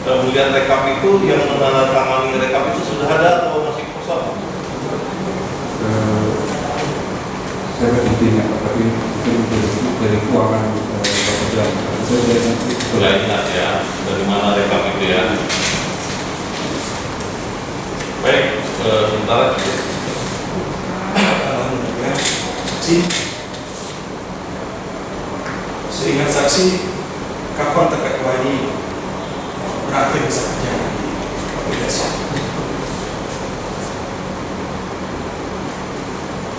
melihat rekap itu, yang menandatangani rekap itu sudah ada atau masih kosong? Saya tidak, tapi itu dari keuangan pekerjaan. Sudah ingat ya, dari mana rekap itu ya. Baik, sementara saksi, seingat saksi, kapan terdakwa ini berakhir masa kerja di aplikasi?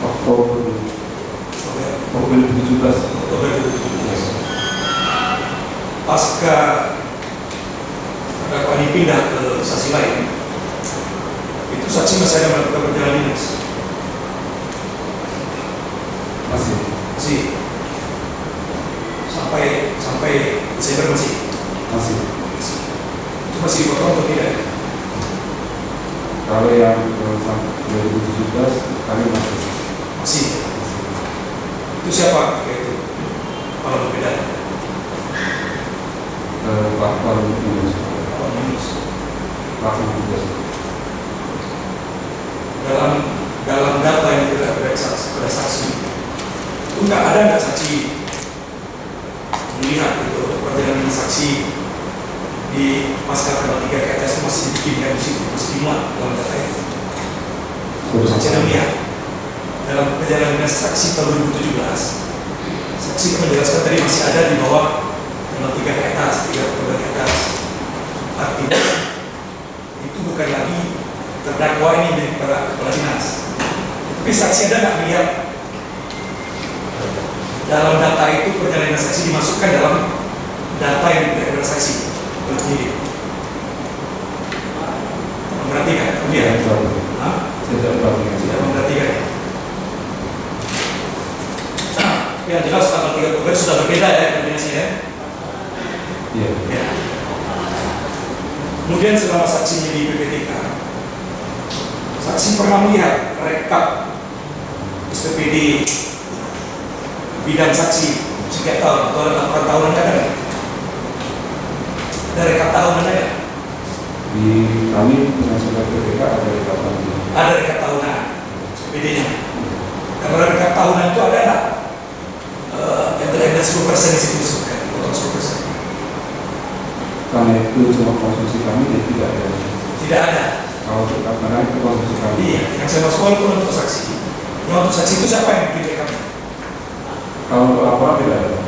Oktober 2017. Pasca terdakwa ini pindah ke saksi lain, itu saksi masih ada melakukan perjalanan dinas? Masih. Sampai Desember masih. Itu masih dipotong atau tidak? Kalau yang sampai 2017 kami masih. Itu siapa ketika itu? Kalau berbeda? Pak Yunus. Dalam data yang kita periksa pada saksi, itu nggak saksi melihat itu perjalanan saksi di pasca tanggal 3 ke atas masih dibikinkan di situ, masih dimuat dalam data itu. Saksi yang melihat dalam perjalanan saksi tahun 2017, saksi menjelaskan tadi masih ada di bawah tanggal 3 ke atas, 3 Oktober ke atas. Artinya itu bukan lagi terdakwa ini dari para kepala dinas. Tapi saksi ada nggak melihat dalam data itu perjalanan saksi dimasukkan dalam data yang diberikan kepada saksi oleh penyidik? Memperhatikan, lihat. Tidak memperhatikan. Yang jelas tanggal 3 Oktober sudah berbeda ya koordinasinya ya. Iya. Ya. Kemudian selama saksinya di PPTK, saksi pernah melihat rekap SPPD bidang saksi setiap tahun atau ada laporan tahunan ada nggak? Ada rekap tahunan ada? Di kami dengan surat PPK ada rekapan. Ada rekap tahunan SPPD-nya. Kalau rekap tahunan itu ada nggak? Yang ada 10% di situ disebutkan, potong 10%. Karena itu cuma konsumsi kami, jadi tidak ada Tidak ada. Kalau tetap menarik itu konsumsi kami. Iya, yang saya maksud itu untuk saksi. Yang untuk saksi itu siapa yang bikin rekap? Kalau untuk laporan tidak ada.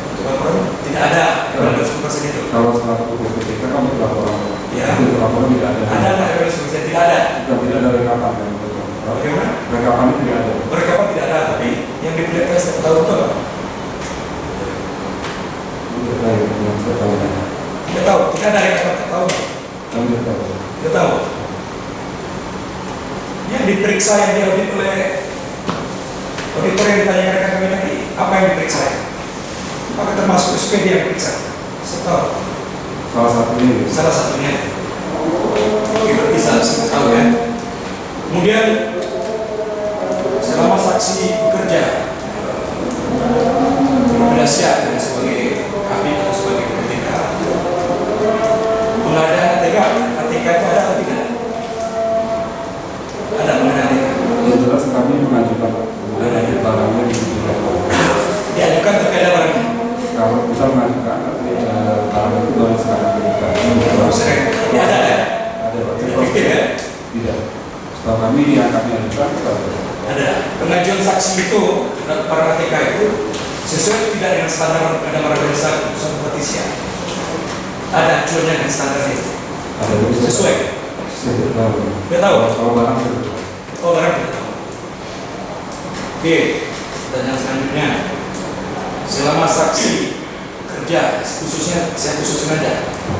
Untuk laporan tidak ada. Yang 20% itu. Kalau setelah putus ketika kamu untuk laporan, Ya. itu untuk laporan tidak ada. Ada nggak yang 20%? Tidak ada. Tidak ada rekapan. Bagaimana? Rekapannya tidak ada. Rekapan tidak ada, tapi yang diperlihatkan setiap tahun itu apa? Tidak tahu, yang saya tahu. Tidak tahu. Tidak ada rekapan setiap tahun. Kami tidak tahu. Tidak tahu. Yang diperiksa yang diaudit oleh auditor yang ditanyakan rekan kami tadi, apa yang diperiksa? Apakah termasuk SPD yang diperiksa? Setahu. Salah satunya. Salah satunya. Oke, berarti salah satu tahu ya. Kemudian selama saksi bekerja berpenasihat sebagai kabin atau sebagai KTK, pengadaan KTK itu ada atau tidak? Ada pengadaan KTK. Yang jelas kami mengajukan barangnya di Diajukan terkait barangnya. kalau kita mengajukan barang itu baru sekarang kita. Ini ada ya? Ada Pak. Tidak fikir ya? Tidak. Setelah kami yang kami ajukan kita Ada. Pengajuan saksi itu para KTK itu sesuai tidak dengan standar ada berdasar keputusan kompetisi. Ada acuannya dengan standar itu. ada Sesuai. Saya tidak tahu. Tidak tahu. Kalau barang saya tidak tahu. Oh, barang tidak tahu. Oke. Pertanyaan selanjutnya. Selama saksi kerja, khususnya saya khususkan aja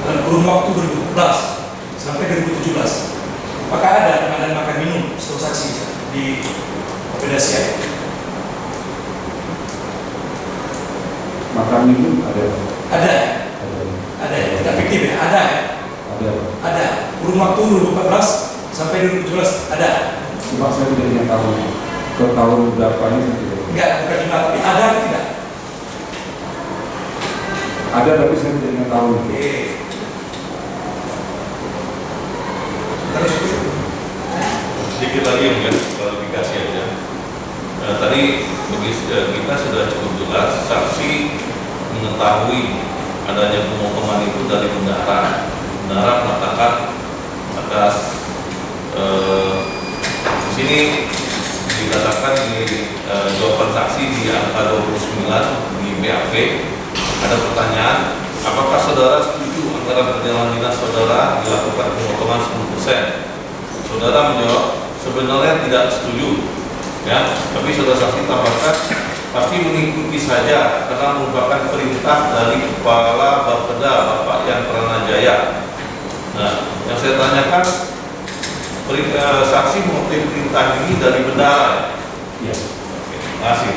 dalam kurun waktu 2014 sampai 2017, apakah ada pengadaan makan minum setelah saksi di Pedasia? Makan minum ada. Ada, Ada. ada ya, tidak fiktif ya, ada ya, Ada. ada. Kurun waktu 2014 sampai 2017 ada. Cuma saya tidak ingat tahun. Ke tahun berapanya saya tidak. Enggak, bukan jumlah, tapi ada atau tidak? Ada tapi saya tidak ingat tahun. Oke. Terus Sedikit lagi mungkin klarifikasi aja. Tadi bagi kita sudah cukup jelas saksi mengetahui adanya pemotongan itu dari bendahara. Bendahara mengatakan atas di sini dikatakan di jawaban saksi di angka 29 di BAP ada pertanyaan, apakah saudara setuju anggaran perjalanan dinas saudara dilakukan pemotongan 10%? Saudara menjawab, sebenarnya tidak setuju, ya. Tapi saudara saksi tambahkan, tapi mengikuti saja karena merupakan perintah dari Kepala Bapeda Bapak Yan Pranajaya. Nah, yang saya tanyakan, saksi mengikuti perintah ini dari bendahara. Iya. Oke, terima kasih.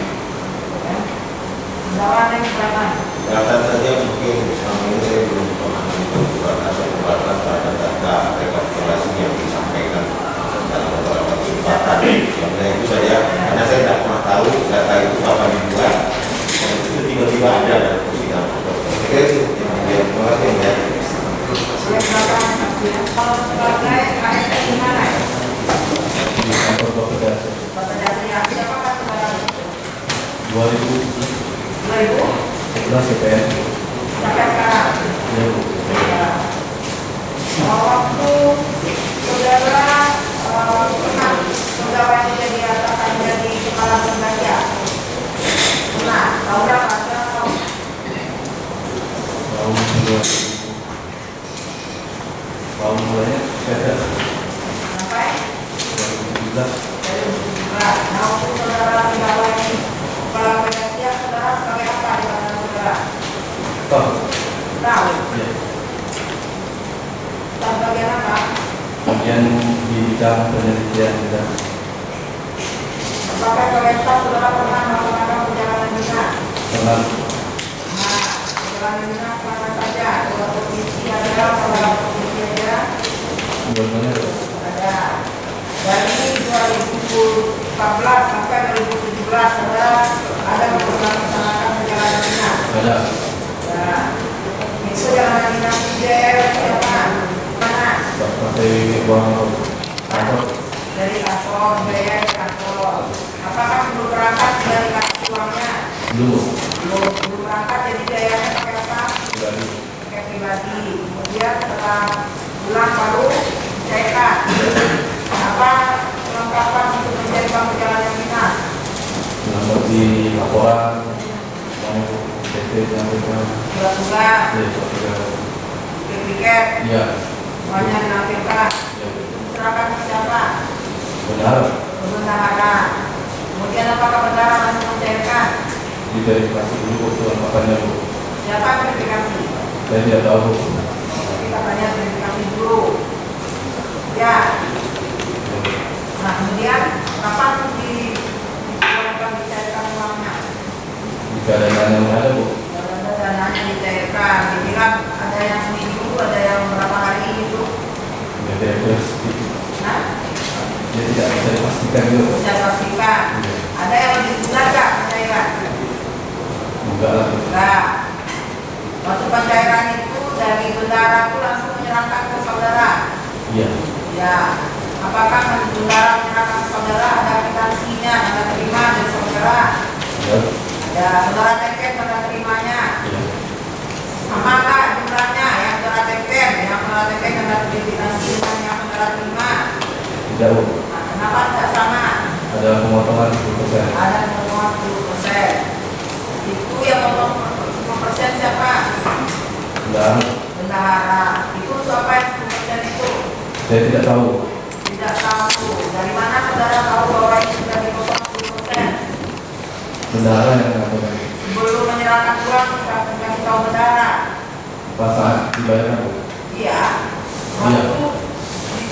Lawan yang pertama. Data saja mungkin selama ini saya belum pernah menunjukkan atau pembahasan pada data rekapitulasi yang disampaikan dalam beberapa kesempatan. Yang itu saja, karena saya tidak pernah tahu data itu kapan dibuat, dan itu tiba-tiba ada dalam persidangan. Oke, itu yang terima kasih ya. Yang pertama, kalau sebagai ASN di mana? Di kantor Bapeda Bapak Dasri Aksi apakah saudara? 2011 2000? CPN. Sampai sekarang? Ya, Ya. Waktu saudara pernah pegawai yang jadi atasan jadi kepala lembaga. Pernah, tahu berapa? Tahu? tahun mulainya saya Sampai? 2017. 2017. Nah, waktu saudara pegawai kepala lembaga, saudara sebagai apa di mana saudara? Tahu. Tahu. Ya. Dan bagian apa? Kemudian di bidang penelitian juga. Apakah sebagai staf saudara pernah melakukan perjalanan dinas? Pernah. Nah, perjalanan dinas mana saja? Dua provinsi ada, saudara provinsi ada? Dua-duanya Ada. Dari 2014 sampai 2017 saudara ada melaksanakan perjalanan dinas? ada. Ya. Itu perjalanan dinas IJR siapa? Mana? Pakai uang kantor. Dari kantor, biaya ke kantor. Apakah sebelum berangkat dari kasih uangnya? Belum. Belum berangkat jadi biayanya pakai apa? Pribadi. Pakai pribadi. Kemudian setelah pulang baru cairkan. Apa kelengkapan untuk menjadi bank perjalanan dinas? Seperti laporan, mau PT yang Surat tugas, tiket, ya, semuanya dinampilkan. Serahkan ke siapa? benar, Bendahara. Kemudian apakah bendahara langsung mencairkan? diverifikasi dulu kelengkapannya Bu. Siapa verifikasi? Saya tidak tahu. Tapi katanya verifikasi dulu. Ya. Nah kemudian kapan dicairkan uangnya? Jika ada yang ada Bu, Ada dananya dicairkan. Dibilang ada yang seminggu, ada yang berapa hari itu. ya saya berpikir. Nah, Dia tidak bisa dipastikan dulu. saya pastikan. Ada yang lebih bulan nggak pencairan? Enggak lah. Enggak. Waktu pencairan itu dari bendahara itu langsung menyerahkan ke saudara. Iya. Ya. Apakah bendahara menyerahkan ke saudara ada kwitansinya, Anda terima dari saudara? Ya. Ada saudara teken pada terimanya. Iya. Sama nggak jumlahnya yang saudara teken, Anda kwitansi dengan yang saudara terima? Tidak Bu. Nah, kenapa tidak sama? Ada pemotongan 10%. Ada pemotongan 10%. Itu yang potong 10% siapa? Enggak. Bendahara. Itu untuk apa yang 10% itu? Saya tidak tahu. Tidak tahu. Dari mana saudara tahu bahwa ini sudah dipotong 10%? Bendahara yang mengatakan Sebelum menyerahkan uang, kita kasih tahu bendahara. pas saat dibayarkan Bu. Iya.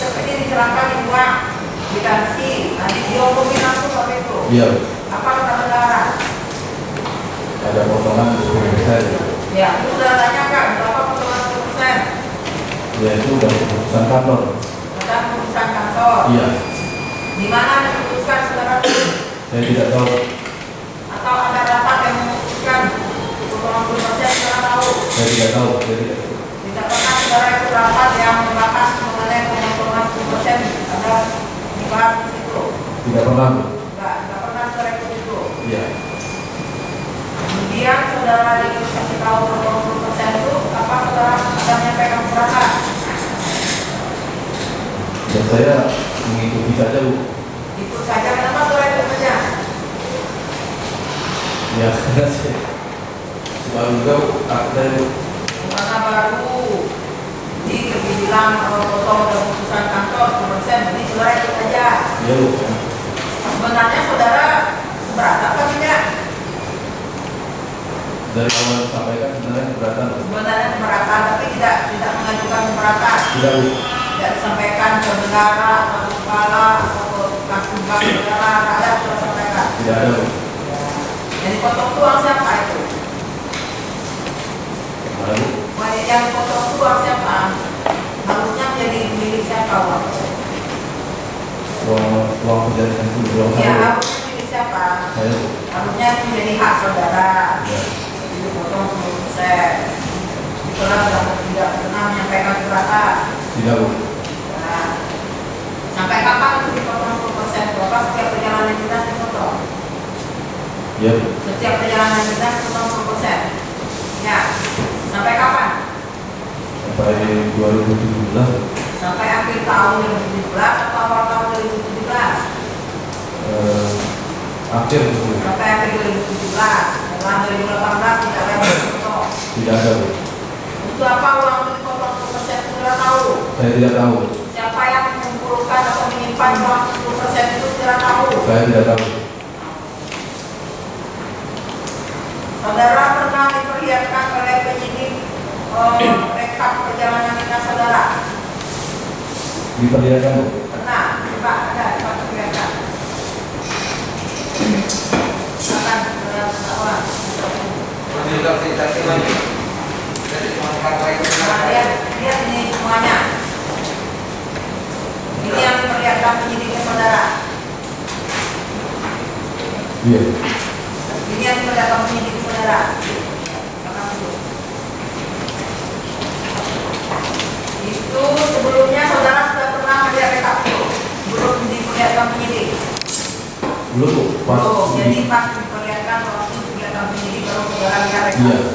Waktu ini diserahkan uang, dikasih, nanti diomongin langsung apa itu? Iya Bu. Apa kata bendahara? Ada potongan 10%. Ya, itu sudah tanya kan, berapa potongan 10%? Ya itu udah keputusan kantor. Tentang keputusan kantor. Iya. Di mana diputuskan saudara? Saya tidak tahu. Atau ada rapat yang memutuskan potongan 10% saudara tahu? Saya tidak tahu. Saya tidak tahu. Tidak pernah saudara itu rapat yang membahas mengenai potongan 10% ada dibahas di situ. Tidak pernah Bu. Tidak pernah saudara ikut itu. Iya. Kemudian saudara dikasih tahu potongan 10% itu apa saudara akan menyampaikan keberatan? Dan saya mengikuti saja Bu. Ikut saja, kenapa saudara ikut saja? Ya karena saya selalu juga Bu. Ada Bu. Karena baru dibilang kalau potong dari keputusan kantor 10%, jadi saudara ikut saja. Iya Bu. Sebenarnya saudara keberatan apa tidak? Dari awal disampaikan sebenarnya keberatan Bu. Sebenarnya keberatan, tapi tidak mengajukan keberatan. Tidak Bu. Tidak disampaikan ke bendahara atau kepala atau kasubag negara, tidak ada sudah sampaikan. Tidak ada Bu. Jadi potong uang siapa itu? Mana Bu? Yang potong uang siapa? Harusnya menjadi milik siapa uang? Uang perjalanan itu belum Ya saya. harusnya milik siapa? Saya Bu. Harusnya menjadi hak saudara. Ya. Jadi potong 10%. Itulah sudah tidak pernah menyampaikan keberatan. Tidak Bu. Nah, sampai kapan itu dipotong 10%? Bapak setiap perjalanan dinas dipotong. Iya Bu. Setiap perjalanan dinas dipotong 10%. Ya, sampai kapan? Sampai 2017. Sampai akhir tahun 2017 atau awal tahun 2017? Akhir Bu. Sampai akhir 2017. Setelah 2018 tidak lagi dipotong. Tidak ada Bu. Untuk apa uang itu dipotong 10% sudah tahu? Saya tidak tahu. Siapa yang mengumpulkan atau menyimpan uang 10% itu sudah tahu? Saya tidak tahu. Saudara pernah diperlihatkan oleh penyidik rekap perjalanan dinas saudara? Diperlihatkan Bu. Pernah? Coba ada diperlihatkan. Silakan saudara terdakwa. Juga kita lagi. Jadi cuma pakai Nah, lihat ini semuanya. Ini yang diperlihatkan penyidiknya saudara. Iya. Ini yang diperlihatkan penyidik saudara. Itu sebelumnya saudara sudah pernah melihat rekap itu? Belum diperlihatkan penyidik? Belum Bu. Pas. Jadi pas diperlihatkan waktu diperlihatkan penyidik baru saudara lihat rekap Iya. itu.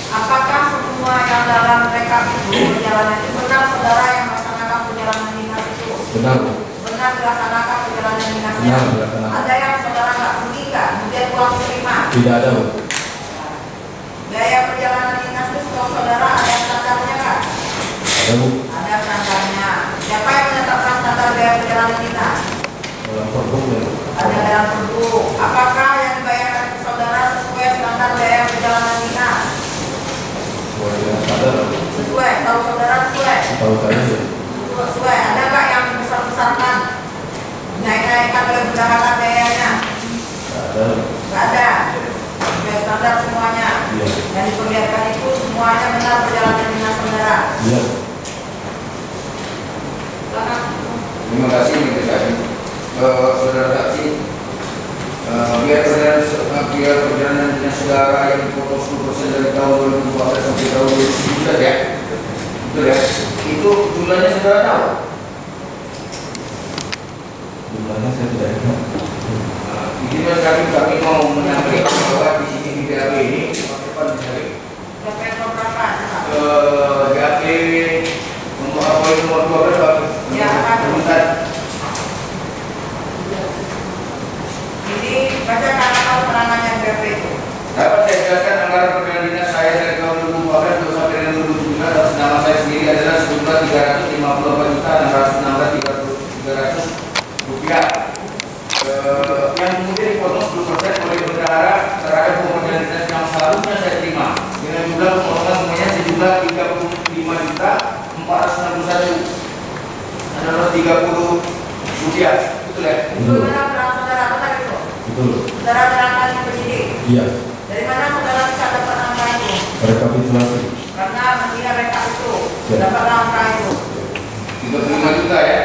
Apakah semua semua yang dalam rekap itu perjalanan itu benar saudara yang melaksanakan perjalanan dinas itu? Benar. Benar dilaksanakan perjalanan dinasnya? Benar dilaksanakan. Ada yang saudara nggak pergi nggak? Kemudian uang diterima? Tidak ada, Bu. Biaya perjalanan dinas itu setahu saudara ada standarnya nggak? Ada, Bu. Ada standarnya. Siapa yang menetapkan standar biaya perjalanan dinas? Dalam pergub ya. Ada dalam pergub. Apakah yang dibayarkan ke saudara sesuai standar biaya perjalanan dinas? Sesuai dengan standar. Sesuai, tahu saudara sesuai? Tahu saya ya. Sesuai. Ada nggak yang besar-besarkan? Naik-naikkan oleh berdasarkan biayanya? Tidak ada. Nggak ada. Sudah standar semuanya. Iya. Yang diperlihatkan itu semuanya benar perjalanan dinas saudara. Iya. Silakan. Terima kasih Majelis Hakim. Saudara saksi, biaya perjalanan dinas saudara yang dipotong 10% dari tahun 2014 sampai tahun 2019 ya, betul ya? Itu jumlahnya saudara tahu? Jumlahnya saya tidak ingat. Jadi kami mau menyampaikan bahwa di sini di BAP ini Berapa yang berapa? BAP nomor 12 Pak. Ya, Pak. Bentar. Ini baca kata keterangannya BAP itu. Dapat saya jelaskan anggaran perjalanan dinas saya dari tahun 2014 sampai dengan 2017 atas nama saya sendiri adalah sejumlah 354.616.300 rupiah. Yang kemudian dipotong 10% oleh bendahara terhadap perjalanan dinas yang seharusnya saya terima dengan jumlah pemotongan semuanya sejumlah 35.461 rupiah. Betul ya? Itu benar terang saudara benar itu. Betul. Saudara terangkan yang penyidik. Iya. Dari mana saudara bisa dapat angka itu? Rekapitulasi. Karena melihat rekap itu Ya. dapat angka itu. 35 juta ya.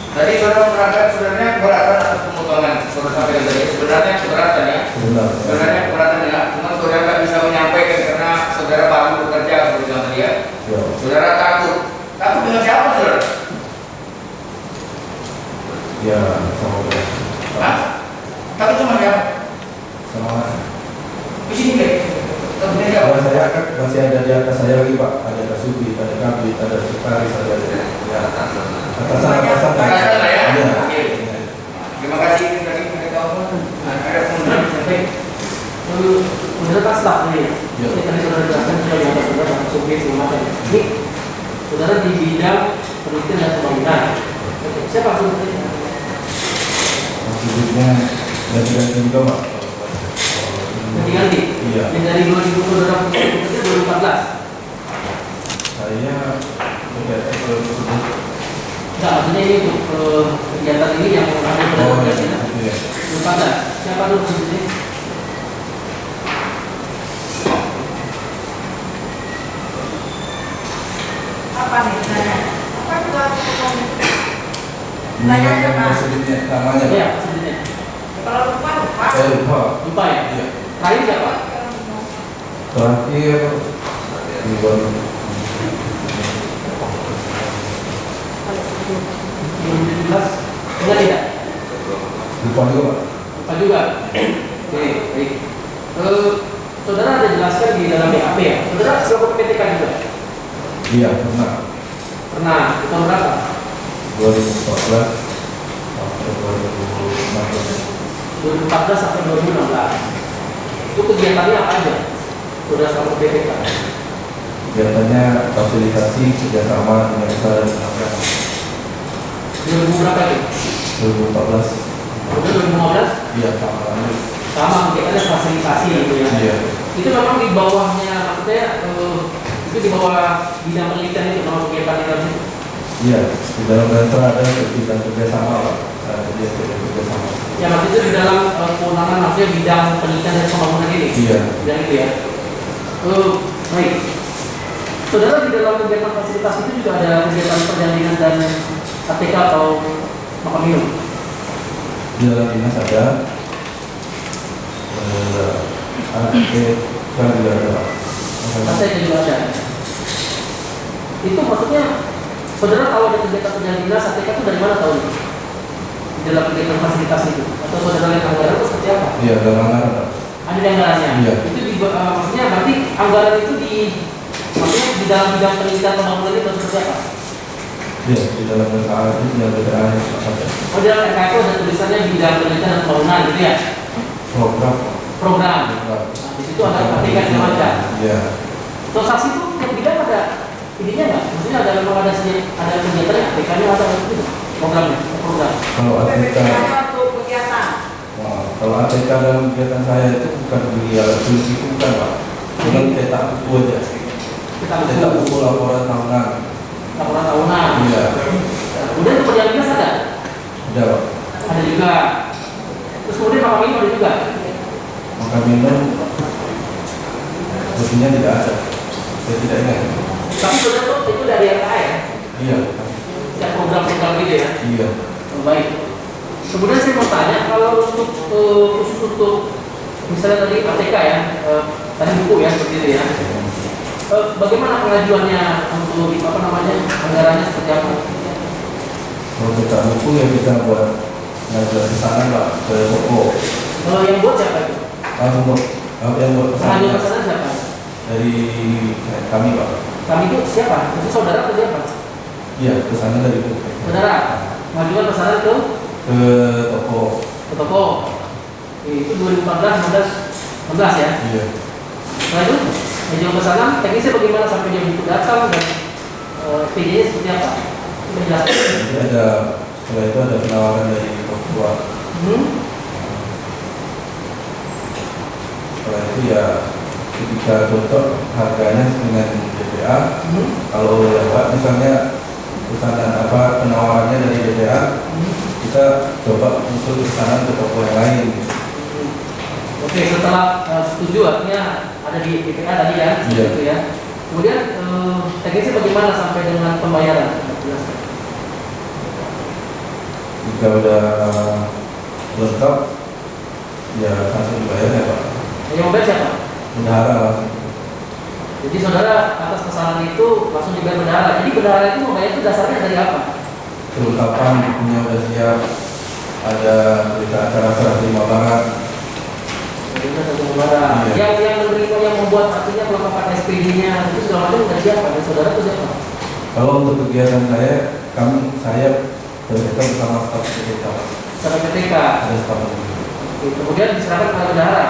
Tadi saudara merangkap sebenarnya keberatan atas pemotongan saudara sampaikan tadi. Sebenarnya keberatan ya. Sebentar. Sebenarnya keberatan ya. Cuma saudara nggak bisa menyampaikan karena saudara baru bekerja seperti yang tadi ya. Ya. Saudara takut. Takut dengan siapa saudara? Ya, sama dia. Hah? Takut sama siapa? Sama. Di sini deh. Takut dengan siapa? Kalau saya kan masih ada di atas saya lagi, Pak. Ada Kasubi, ada Kabit, ada Sekretaris, ada ya. Atasan. Atasan lah ya. Iya. Oke. Terima kasih tadi mereka ada kemudian sampai Menurut kan staff ini, Ya. ini tadi saudara jelaskan sudah di atas saudara subjek segala macam. Ini saudara di bidang penelitian dan pembangunan. Oke, siapa maksudnya? Maksudnya ganti-ganti juga, Pak. Ganti-ganti. Iya. Yang dari 2000 saudara punya itu 2014. Saya tidak tersebut. Enggak, maksudnya ini untuk kegiatan ini yang ada pada Oh, ya, kegiatan itu ya. 2014. Siapa dulu maksudnya? Apa nih sebenarnya? Apa juga ngomong? Ini Tanya aja, yang Pak. maksudnya namanya, Pak. Ya, maksudnya. Kalau lupa lupa. Saya lupa. Lupa ya? Iya. Terakhir siapa? Terakhir di bulan 2017. Ingat tidak? lupa juga, Pak. Lupa juga. Oke, baik. Saudara ada jelaskan di dalam BAP ya? Saudara selaku PTK juga? Iya, pernah. Pernah, di tahun berapa? 2014 sampai 2016. 2014 sampai 2016. Itu kegiatannya apa aja? Saudara selaku PTK? Kegiatannya fasilitasi kerjasama dengan usaha dan pengadaan. 2000 berapa itu? 2014. Udah 2015? Iya, sama lagi. Sama, kegiatannya fasilitasi gitu ya? Iya. Itu memang di bawahnya, maksudnya itu di bawah bidang penelitian itu, nama kegiatan di dalam situ? Iya, di dalam dasar ada bidang kerjasama, Pak. Ada dia kerjasama. Ya, maksudnya di dalam kewenangan maksudnya bidang penelitian dan pembangunan ini? Iya. Bidang itu ya? Baik. Saudara di dalam kegiatan fasilitas itu juga ada kegiatan perjalanan dan ATK atau makan minum? Di dalam dinas ada kan juga ada, Pak. ATK juga ada. Itu maksudnya saudara tahu ada kegiatan perjalanan dinas ATK itu dari mana tahu? Di dalam kegiatan fasilitas itu? Atau saudara lihat anggaran itu seperti apa? Iya, dalam anggaran, Pak. Ada di anggarannya? Iya. Itu maksudnya berarti anggaran itu di maksudnya di dalam bidang penelitian pembangunan itu seperti apa? Ya, di dalam RKA itu sudah ada apa? Oh, di dalam RKA itu ada tulisannya bidang penelitian dan pembangunan gitu ya? Program. Program. Nah, di situ ada aplikasi macam. Iya. Terus saksi itu yang bidang ada ininya nggak? Maksudnya ada memang ada kegiatannya, aplikasinya ada gitu, programnya, program. Kalau ATK, untuk kegiatan. wah, kalau ATK dalam kegiatan saya itu bukan di alat tulis itu bukan Pak. Cuman cetak buku aja. Cetak buku laporan tahunan. Laporan tahunan. Iya. Kemudian untuk yang dinas ada? Ada Pak. Ada juga. Terus kemudian makan minum ada juga. Makan minum sepertinya tidak ada. Saya tidak ingat. Tapi saudara itu dari RKA ya? Iya. Ya program-program gitu ya? Iya. Oh, baik. Kemudian saya mau tanya kalau untuk khusus untuk misalnya tadi ATK ya, tadi buku ya seperti itu ya. Bagaimana pengajuannya untuk apa namanya anggarannya seperti apa? Kalau cetak buku ya kita buat ngajar ke sana Pak, ke toko. Yang buat siapa itu? Langsung buat yang buat Pengajuan pesannya pesanan siapa? dari kami Pak. Kami itu siapa? Itu saudara atau siapa? Iya, pesannya dari buku. Saudara, mengajukan pesanan ke toko. toko. Itu 2014, 16 ya. Iya. Nah itu mengajukan pesanan, teknisnya bagaimana sampai dia buku datang dan PD-nya seperti apa? Menjelaskan. Jadi ada setelah itu ada penawaran dari toko. Setelah itu ya ketika cocok harganya dengan DPA, kalau lewat misalnya pesanan apa penawarannya dari DPA, kita coba usul pesanan ke toko yang lain. Oke, setelah setuju artinya ada di DPA tadi ya, Iya. gitu ya. Kemudian teknisnya bagaimana sampai dengan pembayaran? Jika udah lengkap, ya langsung dibayar ya Pak. Yang membayar siapa? Bendahara langsung. Jadi saudara atas kesalahan itu langsung dibayar bendahara. Jadi bendahara itu membayar itu dasarnya dari apa? Kelengkapan bukunya udah siap, ada berita acara serah terima barang. Jadi satu barang. Iya. Yang menerima yang membuat artinya kelengkapan SPD-nya itu segala macam dari siapa? Dari saudara itu siapa? Kalau untuk kegiatan saya berserta bersama staf PTK. Sama PTK. Ada staf. Oke, kemudian diserahkan kepada bendahara.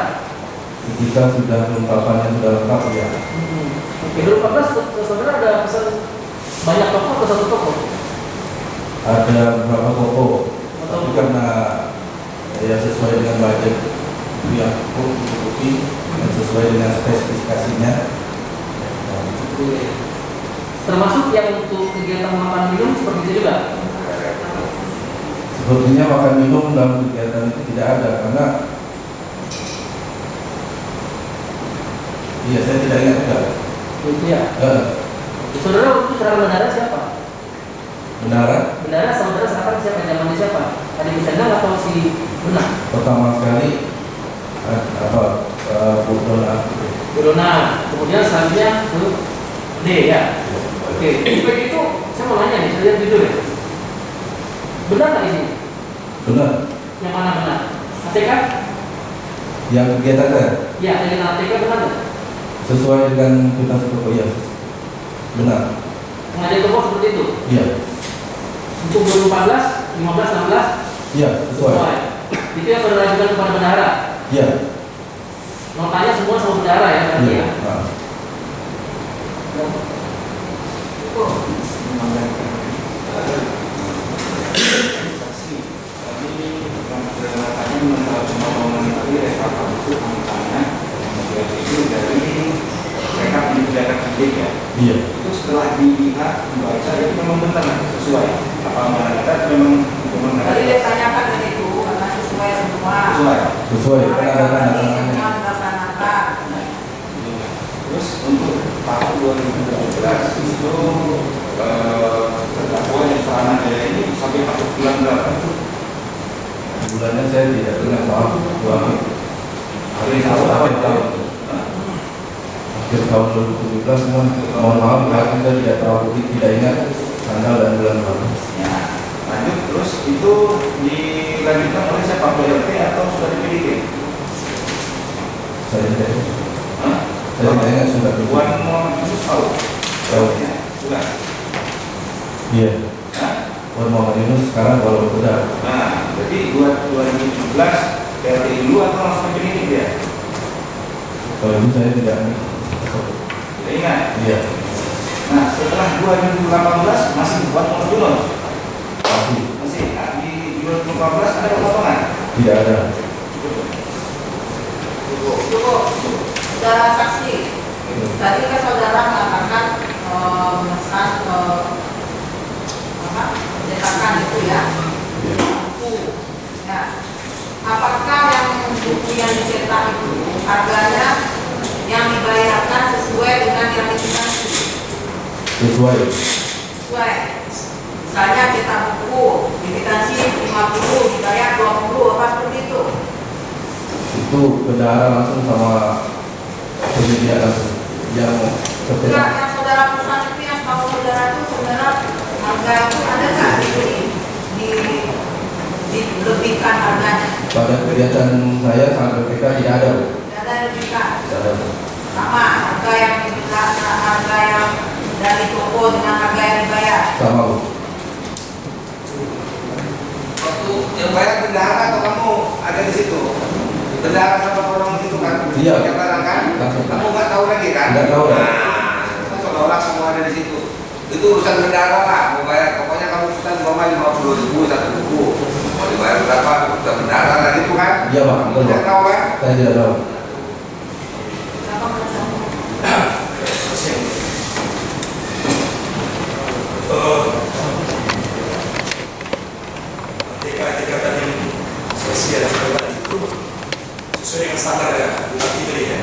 Jika sudah kelengkapannya sudah lengkap ya. Oke, 2014 saudara ada pesan banyak toko atau satu toko? Ada beberapa toko, tapi karena ya sesuai dengan budget yang cukupi dan sesuai dengan spesifikasinya. Termasuk yang untuk kegiatan makan minum seperti itu juga? Sepertinya makan minum dalam kegiatan itu tidak ada karena iya saya tidak ingat juga. Itu ya. Saudara waktu itu serahkan bendahara siapa? Bendahara? Bendahara saudara serahkan siapa? Zamannya siapa? Tadi Bisendang atau si Benang? Pertama sekali Bu Dona. Bu Dona. Kemudian selanjutnya ke D ya. Oke. Seperti itu saya mau nanya nih, saya lihat jujur ya. Benar nggak ini? Benar. Yang mana benar? ATK? Yang kegiatan saya? Ya, dengan ATK benar nggak? Sesuai dengan kita toko ya. Benar. Pengajian toko seperti itu? Iya. Untuk 2014, 15, 16? Iya, sesuai. Itu yang saudara ajukan kepada bendahara? Iya. Notanya semua sama bendahara ya berarti Iya. ya? Nah. Iya. Itu setelah dilihat membaca itu memang benar sesuai apa amalan kita memang Tadi dia tanyakan tadi itu karena sesuai semua. Sesuai. Mereka Ada tadi semua dilaksanakan. Terus untuk tahun 2017 itu terdakwa yang peranan daya ini sampai masuk bulan berapa? Bulannya saya tidak ingat maaf. Hari akhir tahun. Akhir tahun 2017 mohon maaf karena saya tidak terlalu tidak ingat tanggal dan bulan berapa. Ya, lanjut terus itu dilanjutkan oleh siapa? PLT atau sudah dipilih? Saya tidak. Saya tidak ingat sudah Wan Muhammad Yunus tahu? Tahu. Bukan. Iya. Hah? Wan Muhammad Yunus sekarang kalau betul. Nah, jadi 2017 PLTI dulu atau langsung penyelidik dia? Kalau itu saya tidak ingat. Tidak ingat. Iya. Nah, setelah 2018 masih Wan Muhammad Yunus. Masih Masih. Nah, di 2018 ada pemotongan. tidak ada. Cukup. Saudara saksi, tadi kan saudara mengatakan memesan cetakan itu ya, buku. Ya. Apakah yang buku yang dicetak itu harganya yang dibayarkan sesuai dengan yang dikitansi? Sesuai. Sesuai. Misalnya cetak buku dikitansi 50, dibayar 20, apa seperti itu? Itu bendahara langsung sama penyedia langsung yang Enggak, tercetak. yang saudara pesan itu yang tahu saudara itu saudara harga itu ada nggak dilebihkan harganya? Pada kegiatan saya sangat berbeda tidak ada. Bu. Tidak ada lebihkan. Tidak ada. Bu. Sama harga yang harga yang dari toko dengan harga yang dibayar. Sama. Bu. Waktu yang bayar bendahara atau kamu ada di situ? Bendahara sama orang di situ kan? Iya. Yang barang kan? Langsung. Kamu nggak tahu lagi kan? Nggak tahu. Nah, seolah-olah semua ada di situ. Itu urusan bendahara lah, mau bayar. Pokoknya kamu pesan 50.000 satu buku. Mau dibayar berapa? Urusan bendahara lah gitu kan? Iya Pak. Betul, Tidak Pak. tahu kan? Saya tidak tahu. Siapa pesan? Ketika tadi sesi ada tadi itu sesuai dengan standar ya, bupati tadi ya.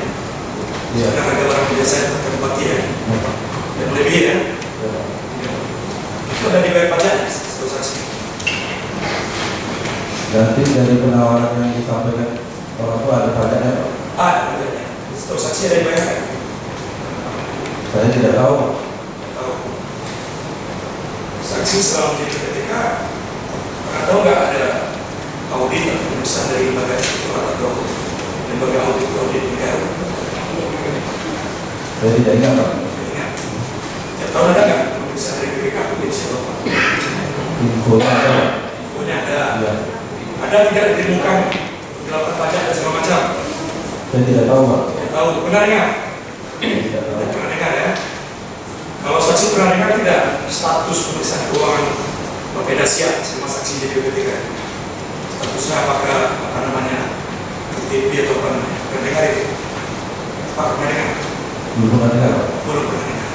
Iya. Karena ada orang biasa yang bupati ya, dan lebih ya. Itu ada dibayar pajak, setahu saksi. Nanti dari penawaran yang disampaikan orang tua ada pajaknya Pak. Ada pajaknya, setahu saksi ada dibayar. Saya tidak tahu Pak. Tahu. Saksi selama menjadi PTK, atau nggak ada audit atau pemeriksaan dari lembaga inspektorat atau lembaga audit negara? Saya tidak ingat Pak. Ingat. Tiap tahun ada nggak pemeriksaan dari BPK di siapa Pak? Infonya ada Pak. Infonya ada. Iya. Ada tidak ditemukan dilakukan pajak dan segala macam? Saya tidak tahu Pak. Tidak tahu. Benar nggak? Saya tidak tahu. Pernah dengar ya? Kalau saksi pernah dengar tidak status pemeriksaan keuangan Bapeda Siap sama saksi jadi BPK? Statusnya apakah apa namanya UTP atau apa namanya? Pernah dengar itu? Pak pernah dengar? Belum pernah dengar Pak. Belum pernah dengar.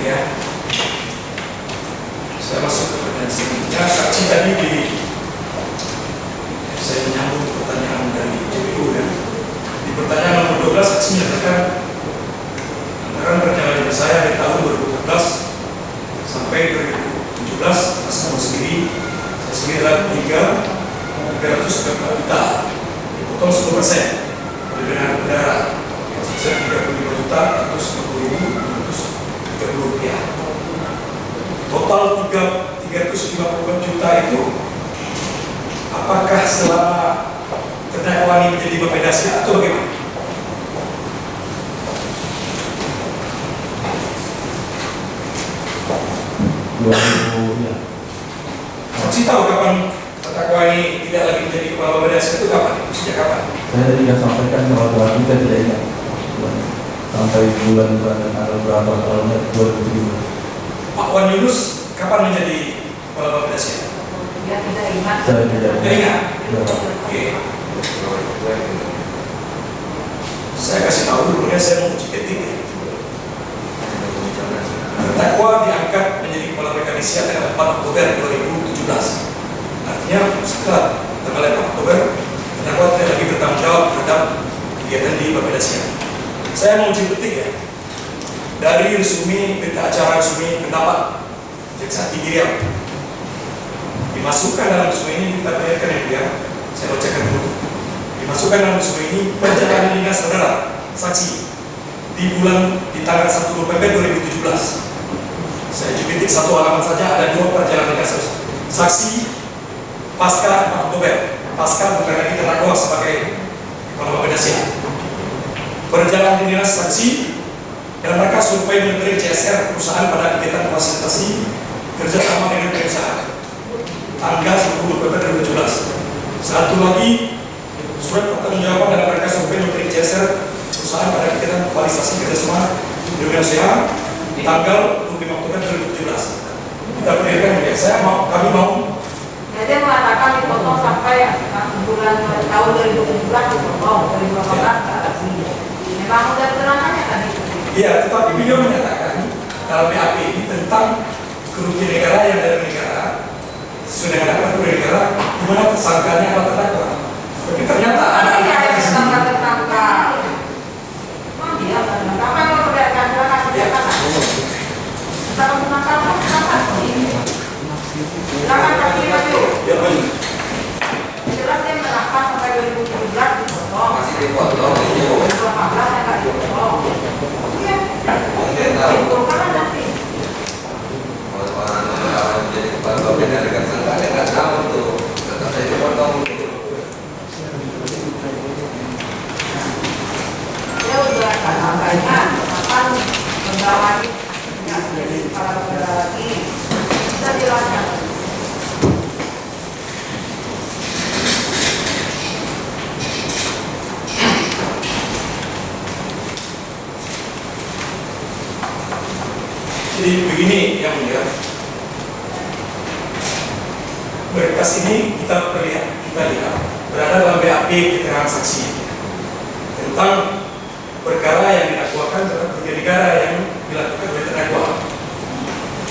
Ya. Saya masuk ke pertanyaan selanjutnya. Saksi tadi saya menyambung pertanyaan dari JPU ya. Di pertanyaan nomor 12 saksi menyatakan anggaran perjalanan dinas saya dari tahun 2014 sampai 2017 atas nama sendiri saya sendiri adalah 334 juta dipotong 10% oleh bendahara sisa 35 juta 150.230 rupiah. Total 350 juta itu apakah selama terdakwa ini menjadi Bapeda Siap atau bagaimana? Ya. Saksi tahu kapan terdakwa ini tidak lagi menjadi kepala Bapeda Siap itu kapan? Sejak kapan? Saya tidak sampaikan kalau berarti saya tidak ingat. Sampai bulan tanggal berapa tahunnya 2017. Pak Wan Yunus kapan menjadi kepala Bapeda Siap? Dia tidak ingat. Saya tidak Tidak ingat? Ya, Pak. Oke. Saya kasih tahu dulu ya, saya mau uji etik ya. Terdakwa diangkat menjadi kepala BKD Siap tanggal 4 Oktober 2017. Artinya setelah tanggal 4 Oktober, terdakwa tidak lagi bertanggung jawab terhadap kegiatan di Bapeda Siap. Saya mau uji etik ya. Dari resumi berita acara resumi pendapat Jaksa Tinggi Riau, dimasukkan dalam resumi ini, kita bayarkan yang dia. Saya bacakan dulu. Dimasukkan dalam resumi ini perjalanan dinas saudara saksi di tanggal 1 November 2017. Saya ketik satu halaman saja, ada 2 perjalanan dinas saksi pasca 4 Oktober, pasca bukan lagi terdakwa sebagai kepala Bapeda Siap. berjalan di dinas saksi dalam rangka survei Menteri CSR perusahaan pada kegiatan fasilitasi kerjasama dengan pengusaha tanggal 10 November 2017. Satu lagi, surat pertanggungjawaban dalam rangka survei Menteri CSR perusahaan pada kegiatan fasilitasi kerjasama dengan pengusaha tanggal 25 Oktober 2017. Kita berikan ya, kami mau. Jadi mengatakan dipotong sampai bulan tahun 2017 dipotong 2018. Memang udah keterangannya tadi. Iya, tetapi beliau menyatakan dalam BAP ini tentang kerugian negara yang dari negara sudah ada dari negara di mana tersangkanya adalah terdakwa. Tapi ternyata ada tersangka. Oh iya, apa yang memperdayakan silakan silakan. Kalau menangkap silakan. Silakan kasih maju. Ya baik. Jelas dia menerapkan sampai 2017 dipotong. Masih dipotong itu. 2018 yang nggak dipotong. Iya. Mungkin tahu. Dipotong nanti. Kalau orang menjadi kepala bagian dari tersangka dia nggak tahu tuh. Tetap saja dipotong. Dia udah katanya kapan pegawai nggak jadi kepala negara lagi. Kita jelaskan. Jadi begini yang mulia, berkas ini kita lihat berada dalam BAP keterangan saksi tentang perkara yang didakwakan terhadap kerugian negara yang dilakukan oleh terdakwa.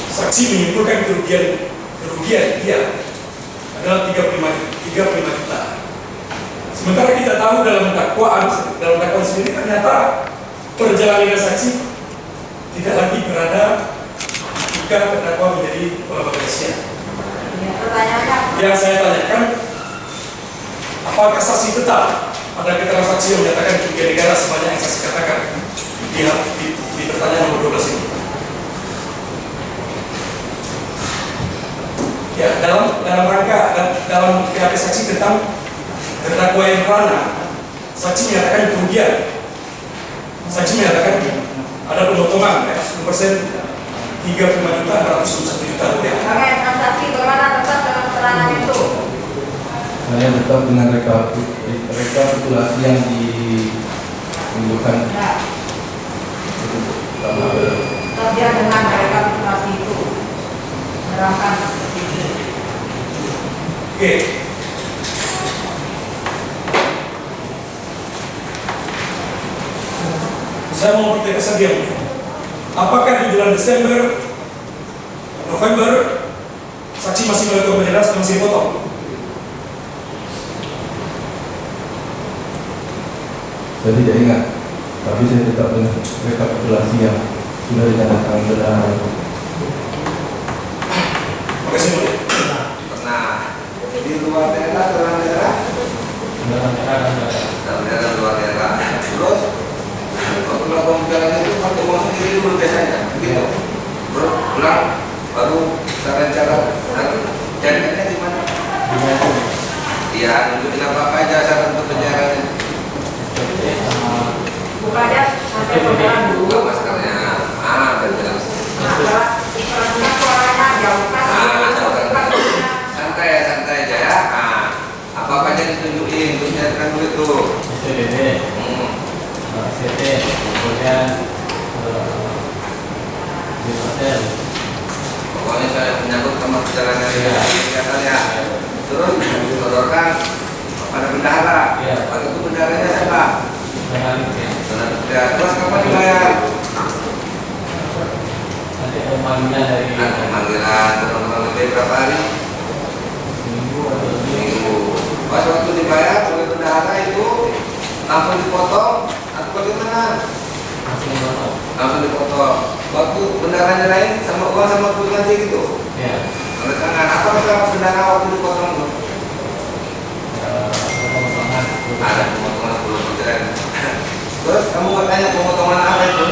Saksi menyimpulkan kerugian dia adalah 35 juta. Sementara kita tahu dalam dakwaan sendiri ternyata perjalanan saksi tidak lagi berada jika terdakwa menjadi kepala bagian. Ya, pertanyaannya. Yang saya tanyakan, apakah saksi tetap pada keterangan saksi yang menyatakan kerugian negara sebanyak yang saksi katakan di pertanyaan nomor 12 ini? Ya, dalam rangka dalam PHP saksi tentang terdakwa yang mana, saksi menyatakan kerugian. Saksi menyatakan ada pemotongan ya, 10%. 35.601 juta rupiah. Oke, transaksi bagaimana tetap dalam keterangan itu? Saya tetap dengan rekapitulasi yang ditunjukkan. Ya. Tetap dia dengan rekapitulasi itu menerangkan seperti itu. Oke. Saya mau bertanya diam. Apakah di bulan Desember, November, saksi masih melakukan penjelasan masih potong? Saya tidak ingat, tapi saya tetap dengan rekapitulasi yang sudah dinyatakan benar. Makasih mulia. Pernah di luar daerah, dalam daerah, dalam daerah luar daerah. Terus waktu melakukan perjalanan itu pakai uang sendiri dulu biasanya, begitu. Terus pulang baru cara carinya di mana? Iya, nunjukin apa aja syarat untuk perjalanannya. Buka aja sampai perjalanan dulu. Buka maskernya, dan jelas. Karena suaranya jauhkan. Santai aja ya. Apa aja ditunjukin, terus nyatakan dulu itu. SPBD, SCT, kemudian di hotel. Pokoknya saya menyangkut sama perjalanan katanya. Terus sodorkan pada bendahara. Waktu itu bendaharanya siapa? Terus kapan dibayar? Nanti ada panggilan dari Panggilan kurang lebih berapa hari? Seminggu. Pas waktu dibayar oleh bendahara itu langsung dipotong atau bagaimana? Langsung dipotong. Waktu bendahara nyerahin sama uang sama kulit nanti gitu. ya. Oleh tangan apa kata bendahara waktu dipotong itu? Ada pemotongan 10%. Terus kamu bertanya pemotongan apa itu?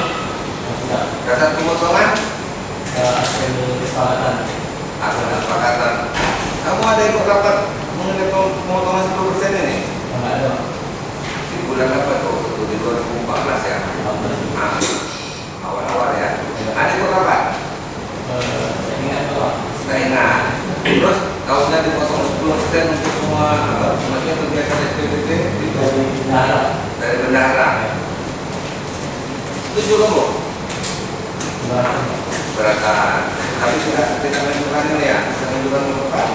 Kata pemotongan? Hasil kesepakatan. Hasil kesepakatan. Kamu ada ikut rapat mengenai pemotongan 10% ini? Enggak ada. Di bulan apa tuh? Di 2014. tahunnya dipotong 10% untuk semua maksudnya kegiatan SPBT itu dari bendahara. Itu juga bu beratan, tapi tidak menunjukkan ini ya, tidak menunjukkan kelompok.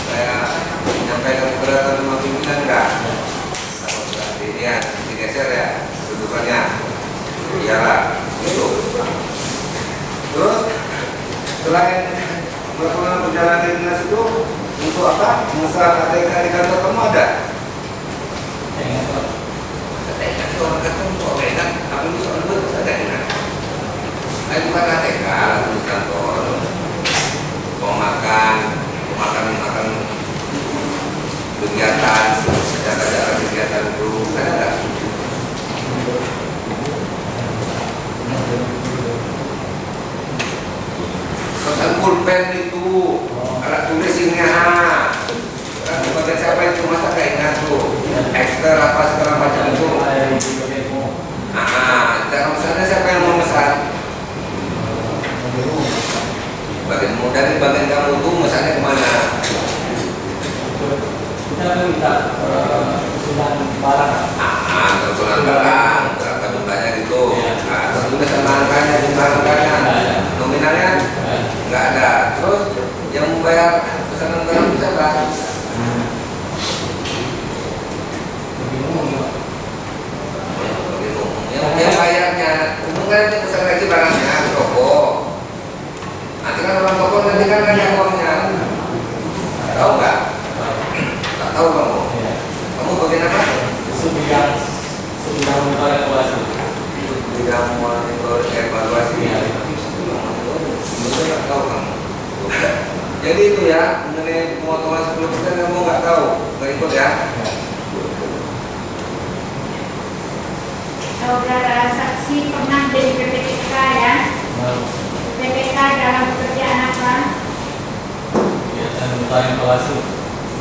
Saya menyampaikan keberatan sama pimpinan enggak? Kalau berarti ini ya digeser ya kedudukannya. Iyalah, itu. Terus selain melakukan perjalanan dinas itu untuk apa? Mengesahkan ATK di kantor kamu ada? ATK itu orang ketemu soal enak, tapi itu soal dua ada enak. Nah itu kan ATK, lalu di kantor, mau makan kegiatan, secara kegiatan itu kan ada. Pesan pulpen itu, alat tulis ini bagian siapa itu masa kayak ingat tuh, ekstra apa segala macam itu. Jangan misalnya siapa yang mau memesan? Dari bagian kamu tuh memesannya kemana? Kita minta usulan barang. Usulan barang, berapa jumlahnya gitu. Terus pesan angkanya, jumlah angkanya, nominalnya nggak ada. Terus yang membayar pesanan barang bisa nggak? Yang bayarnya, umumnya nanti pesan lagi barangnya ke toko. Nanti kan orang toko nanti kan ada uangnya. Tahu nggak? Nggak tahu kamu. Kamu bagian apa? Sudah monitor evaluasi. Tidak monitor evaluasi. Nggak tahu kamu. Jadi itu ya mengenai pemotongan 10% kamu nggak tahu, nggak ikut ya? Saudara saksi pernah jadi PPK ya? PPK dalam pekerjaan apa? Kegiatan monitor evaluasi.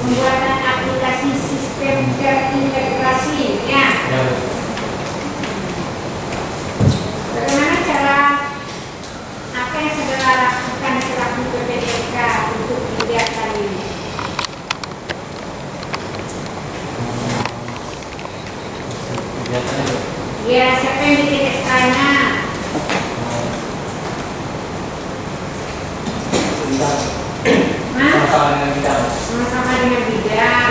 Pembuatan aplikasi sistem terintegrasi ya. Bagaimana cara apa yang saudara lakukan selaku PPK untuk kegiatan ini? Ya, siapa yang bikin SK-nya? Sama-sama dengan bidang. Sama-sama dengan bidang.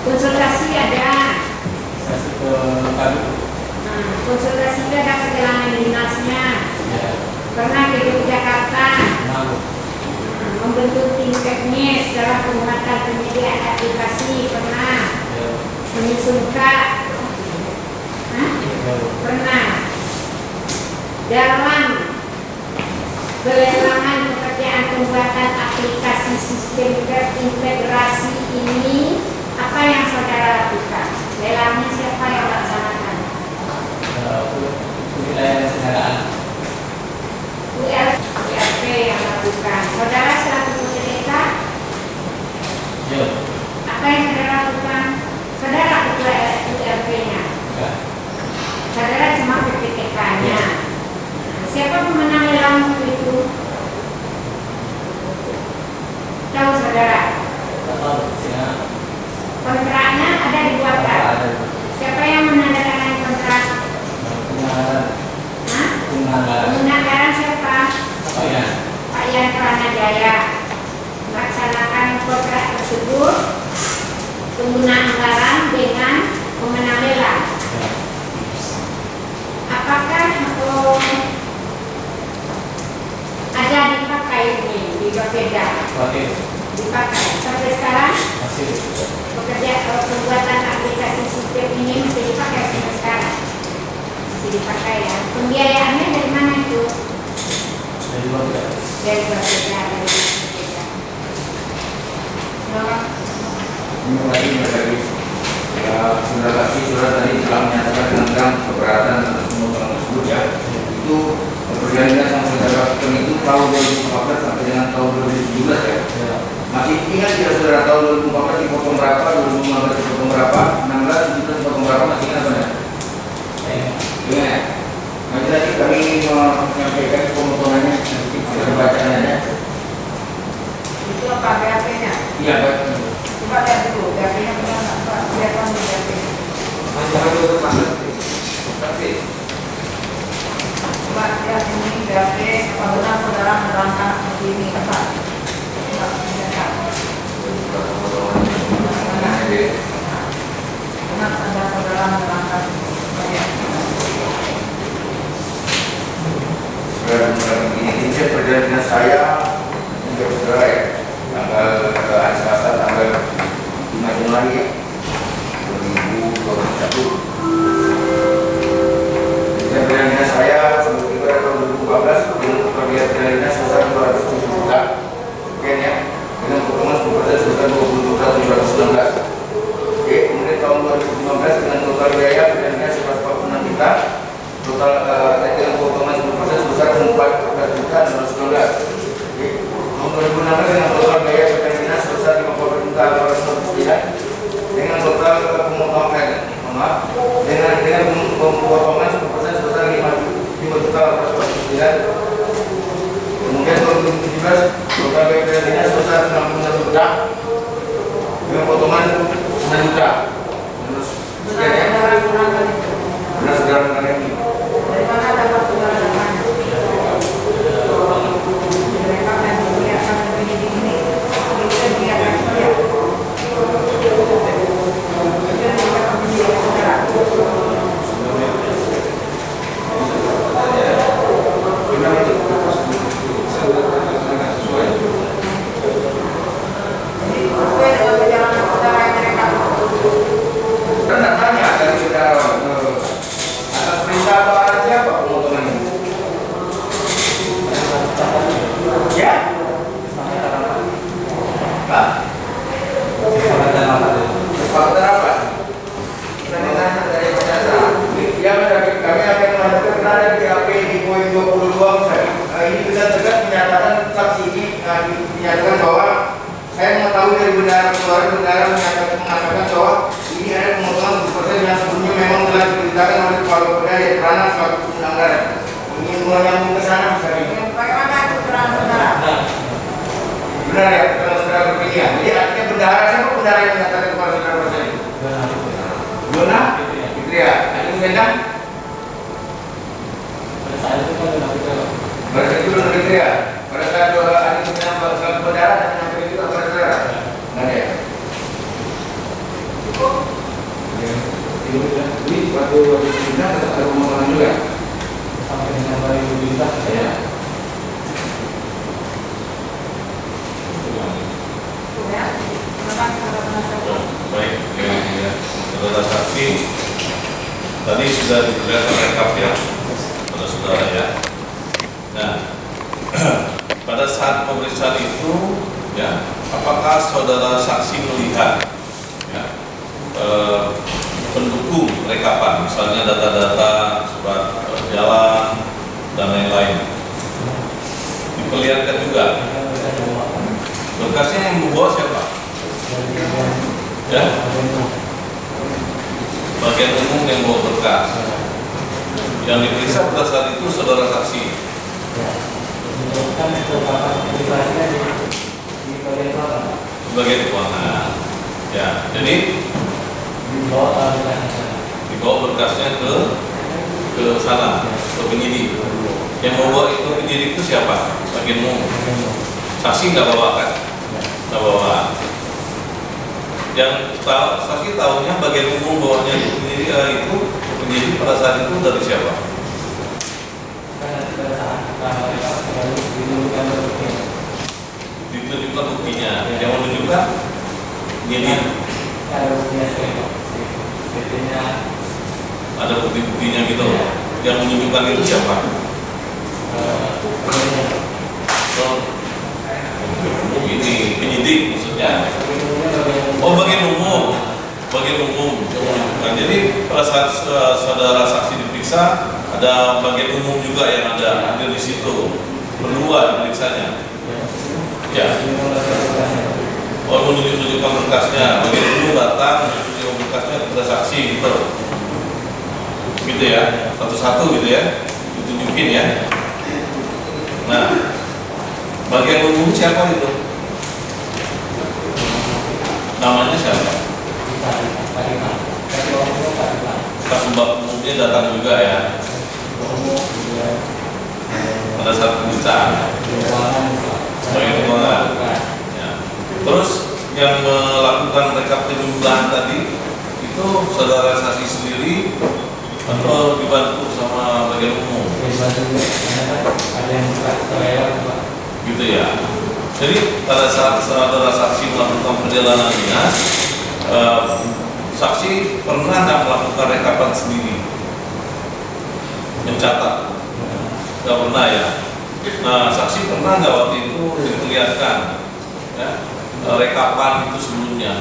Konsultasi ada. Konsultasi ke kami. Konsultasi ada perjalanan dinasnya. Pernah ke Yogyakarta. Membentuk tim teknis dalam penguatan penyediaan aplikasi. Pernah. Menyusun pernah. Dalam pelelangan pekerjaan pembuatan aplikasi sistem terintegrasi ini, apa yang saudara lakukan? Lelangnya siapa yang laksanakan? Wilayah kesejahteraan. URP yang lakukan. Saudara selaku PPK? Apa yang saudara lakukan? Saudara ketua URP-nya? Saudara cuma PPK-nya. Siapa pemenang lelang itu? Tahu saudara? Kontraknya ada dibuatkan. Siapa yang menandatangani kontrak? Penganggaran siapa? Pak Yan Pranajaya. Melaksanakan kontrak tersebut penggunaan anggaran dengan pemenang lelang. Apakah ada dipakai ini di Bapeda? Dipakai sampai sekarang? Pembuatan aplikasi sistem ini masih dipakai sampai sekarang? Masih dipakai ya. Pembiayaannya dari mana itu? Dari Bapeda. Dari Bapeda. Ini lagi dari saudara saksi saudara tadi telah menyatakan tentang keberatan atas pemotongan tersebut ya. Itu perjalanan yang saudara lakukan itu tahun 2014 sampai dengan tahun 2017 ya. Masih ingat tidak saudara tahun 2014 dipotong berapa, 2015 dipotong berapa, 16, 17 dipotong berapa, masih ingat benar? Ingat. Nanti lagi kami menyampaikan pemotongannya, ada bacaannya. Itu apa? pidana dinas sebesar 207 juta. Sekian ya, dengan potongan 10% sebesar 20.719. Oke, kemudian tahun 2015 dengan total biaya pidana dinas sebesar 46 juta, total dengan potongan 10% sebesar 14.612. Oke, tahun 2016 dengan total biaya pidana dinas sebesar 50.409 dengan total pemotongan dengan pemotongan 10% sebesar 5.409. Kemudian tahun 2017 total biaya pidana dinas sebesar 66 juta dengan potongan 9 juta. Terus sekian ya. Benar saudara ini. Dari mana dapat saudara datanya? Mereka yang membiarkan penyidik ini, kita biarkan dia. Kita biarkan penyidik saudara. Benar itu. Sesuai. Jadi sesuai dengan perjalanan saudara yang mereka. Dan tanya dari saudara atas perintah atau arahan siapa pemotongan ini? Ya? Pak? Faktor apa? Tanya dari penjasa. Ya, kami akan melakukan karena ada BAP di poin 22 misalnya. Ini benar tegas menyatakan saksi ini menyatakan bahwa saya mengetahui dari bendahara mengatakan bahwa ini ada pemotongan 10% yang sebelumnya memang telah diberitakan oleh kepala Polda yang Rana selaku pelanggaran. Ingin menyambung ke sana misalnya. Bagaimana itu keterangan saudara? Benar ya, kalau saudara berpikir. Jadi artinya bendahara siapa bendahara yang menyatakan kepada saudara tadi? Benar? Gitu ya. Ada bendang? Pada saat itu belum begitu ya. Pada saat ada bendang bendahara dan sampai itu kepada saudara. Benar ya. Jadi waktu kita ada pemotongan juga sampai dengan 2015 ya. Baik, ya. Saudara saksi tadi sudah diberikan rekap ya pada saudara ya. Nah, pada saat pemeriksaan itu ya, apakah saudara saksi melihat ya, pendukung rekapan, misalnya data-data surat jalan dan lain-lain, diperlihatkan juga? Berkasnya yang membawa siapa? Ya, bagian umum yang bawa berkas. Yang diperiksa pada saat itu saudara saksi. Bagian keuangan. Ya, jadi dibawa berkasnya ke sana, ke penyidik. Yang membawa itu penyidik itu siapa? Bagian umum. Saksi nggak bawa kan? Nggak bawa. Yang saksi tahunya bagian umum bawahnya itu penyidik pada saat itu dari siapa? Ditunjukkan buktinya. Yang menunjukkan penyidik. Ada bukti-buktinya gitu. Yang menunjukkan itu siapa? Ini penyidik maksudnya. Oh, bagian umum. Nah, jadi pada saat saudara saksi diperiksa ada bagian umum juga yang ada hadir di situ. Berdua diperiksanya. Ya. Oh, menunjukkan berkasnya. Bagian umum datang menunjukkan berkasnya kepada saksi gitu. Gitu ya. Satu-satu gitu ya. Ditunjukin ya. Nah, bagian umum siapa itu? Namanya siapa? Kasubag umumnya datang juga ya. Pada saat pemeriksaan. Sebagai keuangan. Ya. Terus yang melakukan rekap penjumlahan tadi itu saudara saksi sendiri atau dibantu sama bagian umum? Gitu ya. Jadi pada saat saudara saksi melakukan perjalanan dinas, saksi pernah nggak melakukan rekapan sendiri, mencatat? Nggak pernah ya. Nah, saksi pernah nggak waktu itu diperlihatkan ya, rekapan itu sebelumnya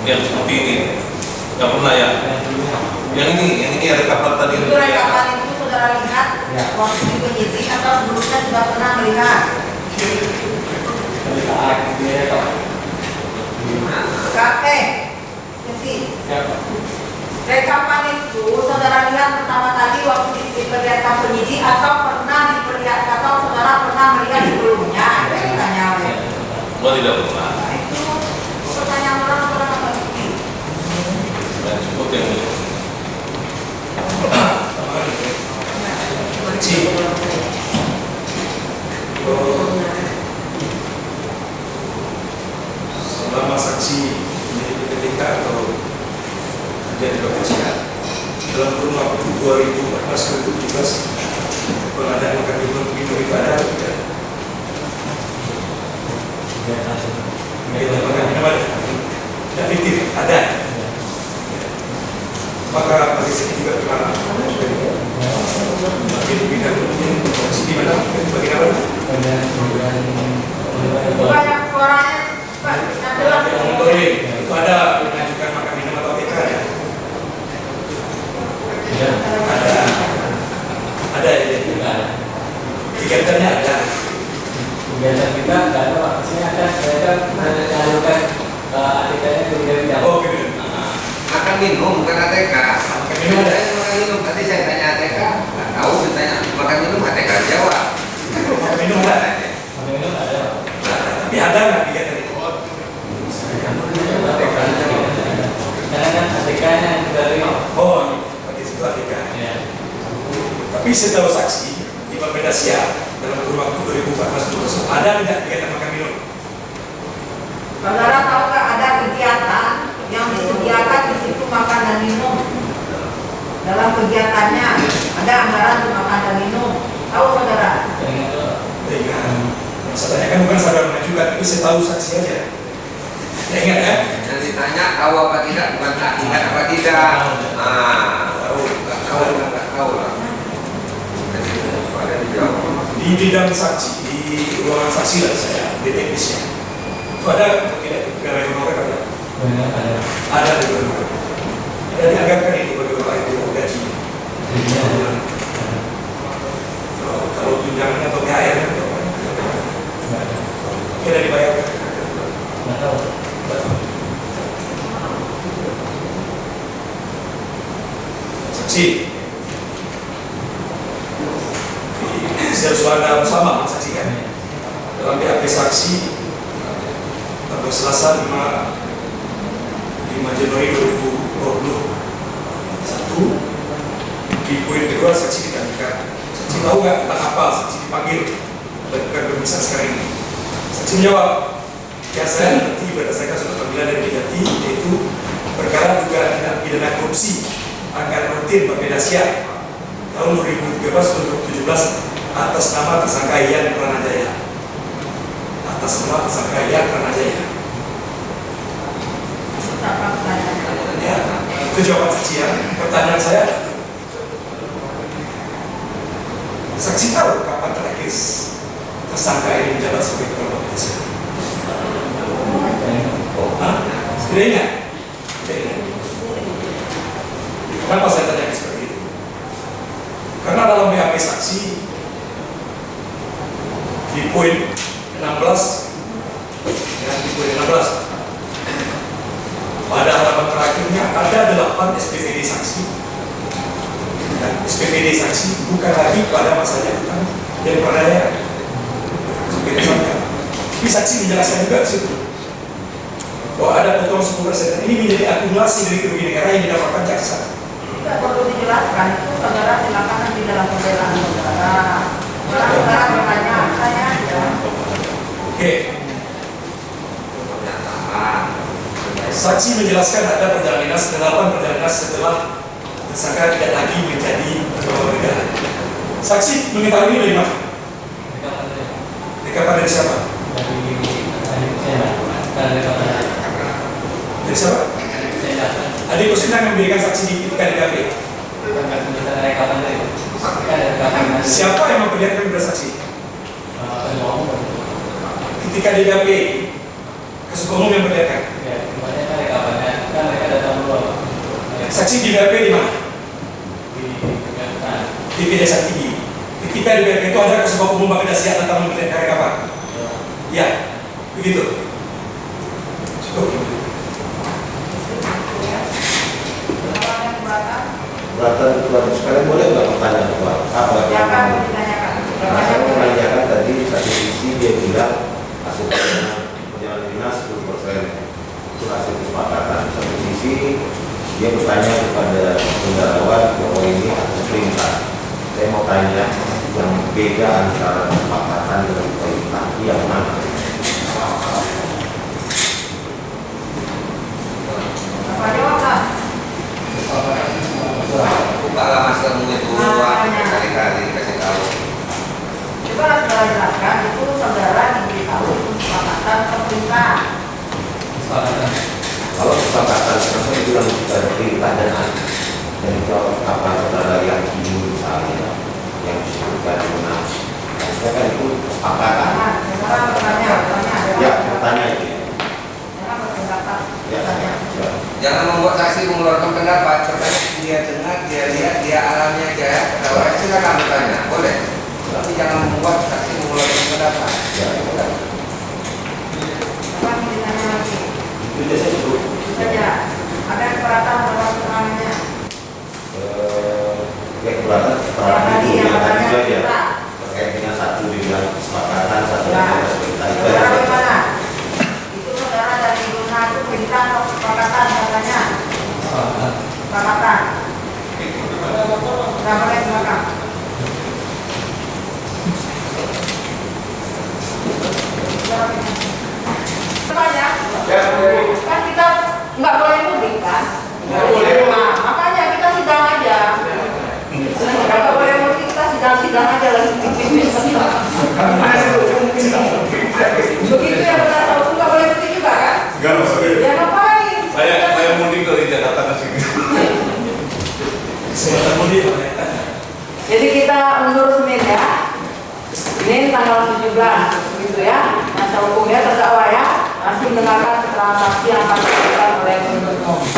yang seperti ini? Nggak pernah ya? Yang ini ya rekapan tadi. Itu rekapan itu saudara lihat waktu di penyidik atau sebelumnya sudah pernah melihat? Rekapan itu saudara lihat pertama kali waktu diperlihatkan penyidik atau pernah diperlihatkan atau saudara pernah melihat sebelumnya? Itu yang ditanya oleh. Oh, tidak pernah. Nah, itu pertanyaan orang apa itu? Cukup yang itu. Selama saksi menjadi PPTK atau menjadi PPTK dalam kurun waktu 2014-2017 pengadaan makan minum itu ada atau tidak? Kita makan minum ada? Dan fikir ada. Maka bagi saya juga kemana? Bagi bidang mungkin di mana? Bagi apa? Banyak suaranya, Pak. Adalah Itu ada mengajukan makan minum atau TK ya? Ada ya? Kegiatannya ada. Kegiatan kita nggak ada, maksudnya ada mereka menyalurkan ATK-nya ke bidang. Oh, gitu. Makan minum bukan ATK. Makan minum ada. Makan minum. Tadi saya tanya ATK. Nggak tahu ditanya makan minum ATK jawab. Makan minum ada. Makan minum ada. Tapi ada nggak kegiatan itu? Karena kan ATK-nya dari Oh, bagi situ ATK. ya. Tapi setahu saksi di Bapeda Siap dalam kurun waktu 2014 ada tidak kegiatan makan minum? saudara tahu nggak ada kegiatan yang disediakan di situ makan dan minum? Dalam kegiatannya ada anggaran untuk makan dan minum. Tahu saudara? Ingat. Saya tanyakan bukan saudara mengajukan, tapi saya tahu saksi aja. Ya, ingat ya? Yang ditanya tahu apa tidak, bukan tak ingat apa tidak. Nggak tahu lah. Di bidang saksi, di ruangan saksi lah saya, di teknisnya. Itu ada tidak pegawai honorer ada? Ada di honorer. Ada dianggarkan itu bagi orang itu gaji. Kalau tunjangannya atau THR-nya atau apa? Tidak dibayarkan. Nggak tahu. Saksi. Suara sama saksikan dalam BAP saksi pada Selasa 5 Januari 2021 di poin kedua saksi ditanyakan, saksi tahu nggak tentang apa saksi dipanggil lakukan pemeriksaan sekarang ini? Saksi menjawab, ya saya nanti berdasarkan surat panggilan dari Kejati yaitu perkara dugaan tindak pidana korupsi anggaran rutin Bapeda Siap tahun 2013-2017 atas nama tersangka Ian Pranajaya. Atas nama tersangka Ian Pranajaya. Ya, itu jawaban saksi ya. Pertanyaan saya, saksi tahu kapan terakhir tersangka ini menjabat sebagai kepala Bapeda? Tidak ingat? Kenapa saya tanya seperti itu? Karena dalam BAP saksi di poin 16 ya, di poin 16 pada halaman terakhirnya ada 8 SPPD saksi dan SPPD saksi bukan lagi pada masa jabatan dan perdaya SPPD saksi. Tapi saksi menjelaskan juga di situ bahwa ada potong 10% dan ini menjadi akumulasi dari kerugian negara yang didapatkan jaksa. Tidak perlu dijelaskan, itu saudara silakan di dalam pembelaan saudara. Saudara bertanya, saya aja. Oke. Saksi menjelaskan ada perjalanan dinas, 8 perjalanan dinas setelah tersangka tidak lagi menjadi kepala negara. Saksi mengetahui ini dari mana? Rekapan dari siapa? Dari siapa? Adik Kusina yang memberikan saksi di ketika di KP. Rekapan dari Siapa yang memperlihatkan bersaksi? Ketika di DAP, kasus umum yang memperlihatkan. Ya, kemarin kan rekamannya, kan mereka datang dulu. Saksi di DAP di mana? Di Desa Tinggi. Ketika di DAP itu ada kasus umum Bapak Dasiat tentang memperlihatkan rekaman. Ya, begitu. Cukup. Keberatan sekalian boleh nggak pertanyaan Pak? Apa yang saya mau menanyakan tadi satu sisi dia bilang hasil perjalanan dinas 10% itu hasil kesepakatan. Satu sisi dia bertanya kepada negarawan bahwa ini atas perintah. Saya mau tanya yang beda antara kesepakatan dengan perintah yang mana? Apa jawablah? Bukalah maskermu itu, kali-kali kasih tahu. Coba saudara jelaskan, itu saudara diberitahu kesepakatan pemerintah. Kalau kesepakatan kenapa dia bilang ada perintah dan itu apa saudara yang ini misalnya yang disebutkan menang. Saya kan itu kesepakatan. Saudara bertanya. Ya, bertanya itu. Saudara berpendapat. Ya, ya. Jangan membuat saksi mengeluarkan pendapat. Pertanyaan dia dengar, dia lihat, dia alami aja. Kalau silakan bertanya, boleh. Tapi jangan membuat saksi mengeluarkan pendapat. Ya, ya. Apa yang ditanya lagi? Itu dia saya sebut. Itu saja. Ada keberatan dalam keterangannya. Ya keberatan itu yang tadi saja terkait dengan satu dibilang kesepakatan, satu dibilang perintah itu. Saudara bagaimana? Itu saudara dari Luna itu perintah atau kesepakatan katanya? Kesepakatan. Nah, boleh silakan. Tanya, kan kita nggak boleh mudik kan? Nggak boleh. Nah, makanya kita sidang aja. Nggak boleh mudik, kita sidang aja lagi. Begitu ya, benar tahu nggak boleh mudik juga kan? Enggak maksudnya. Ya ngapain? Saya mudik dari Jakarta ke sini. Saya mudik. Jadi kita mundur Senin ya. Senin tanggal 17 gitu ya. Masa hukumnya terdakwa ya. Masih mendengarkan keterangan saksi yang akan diberikan oleh penuntut umum.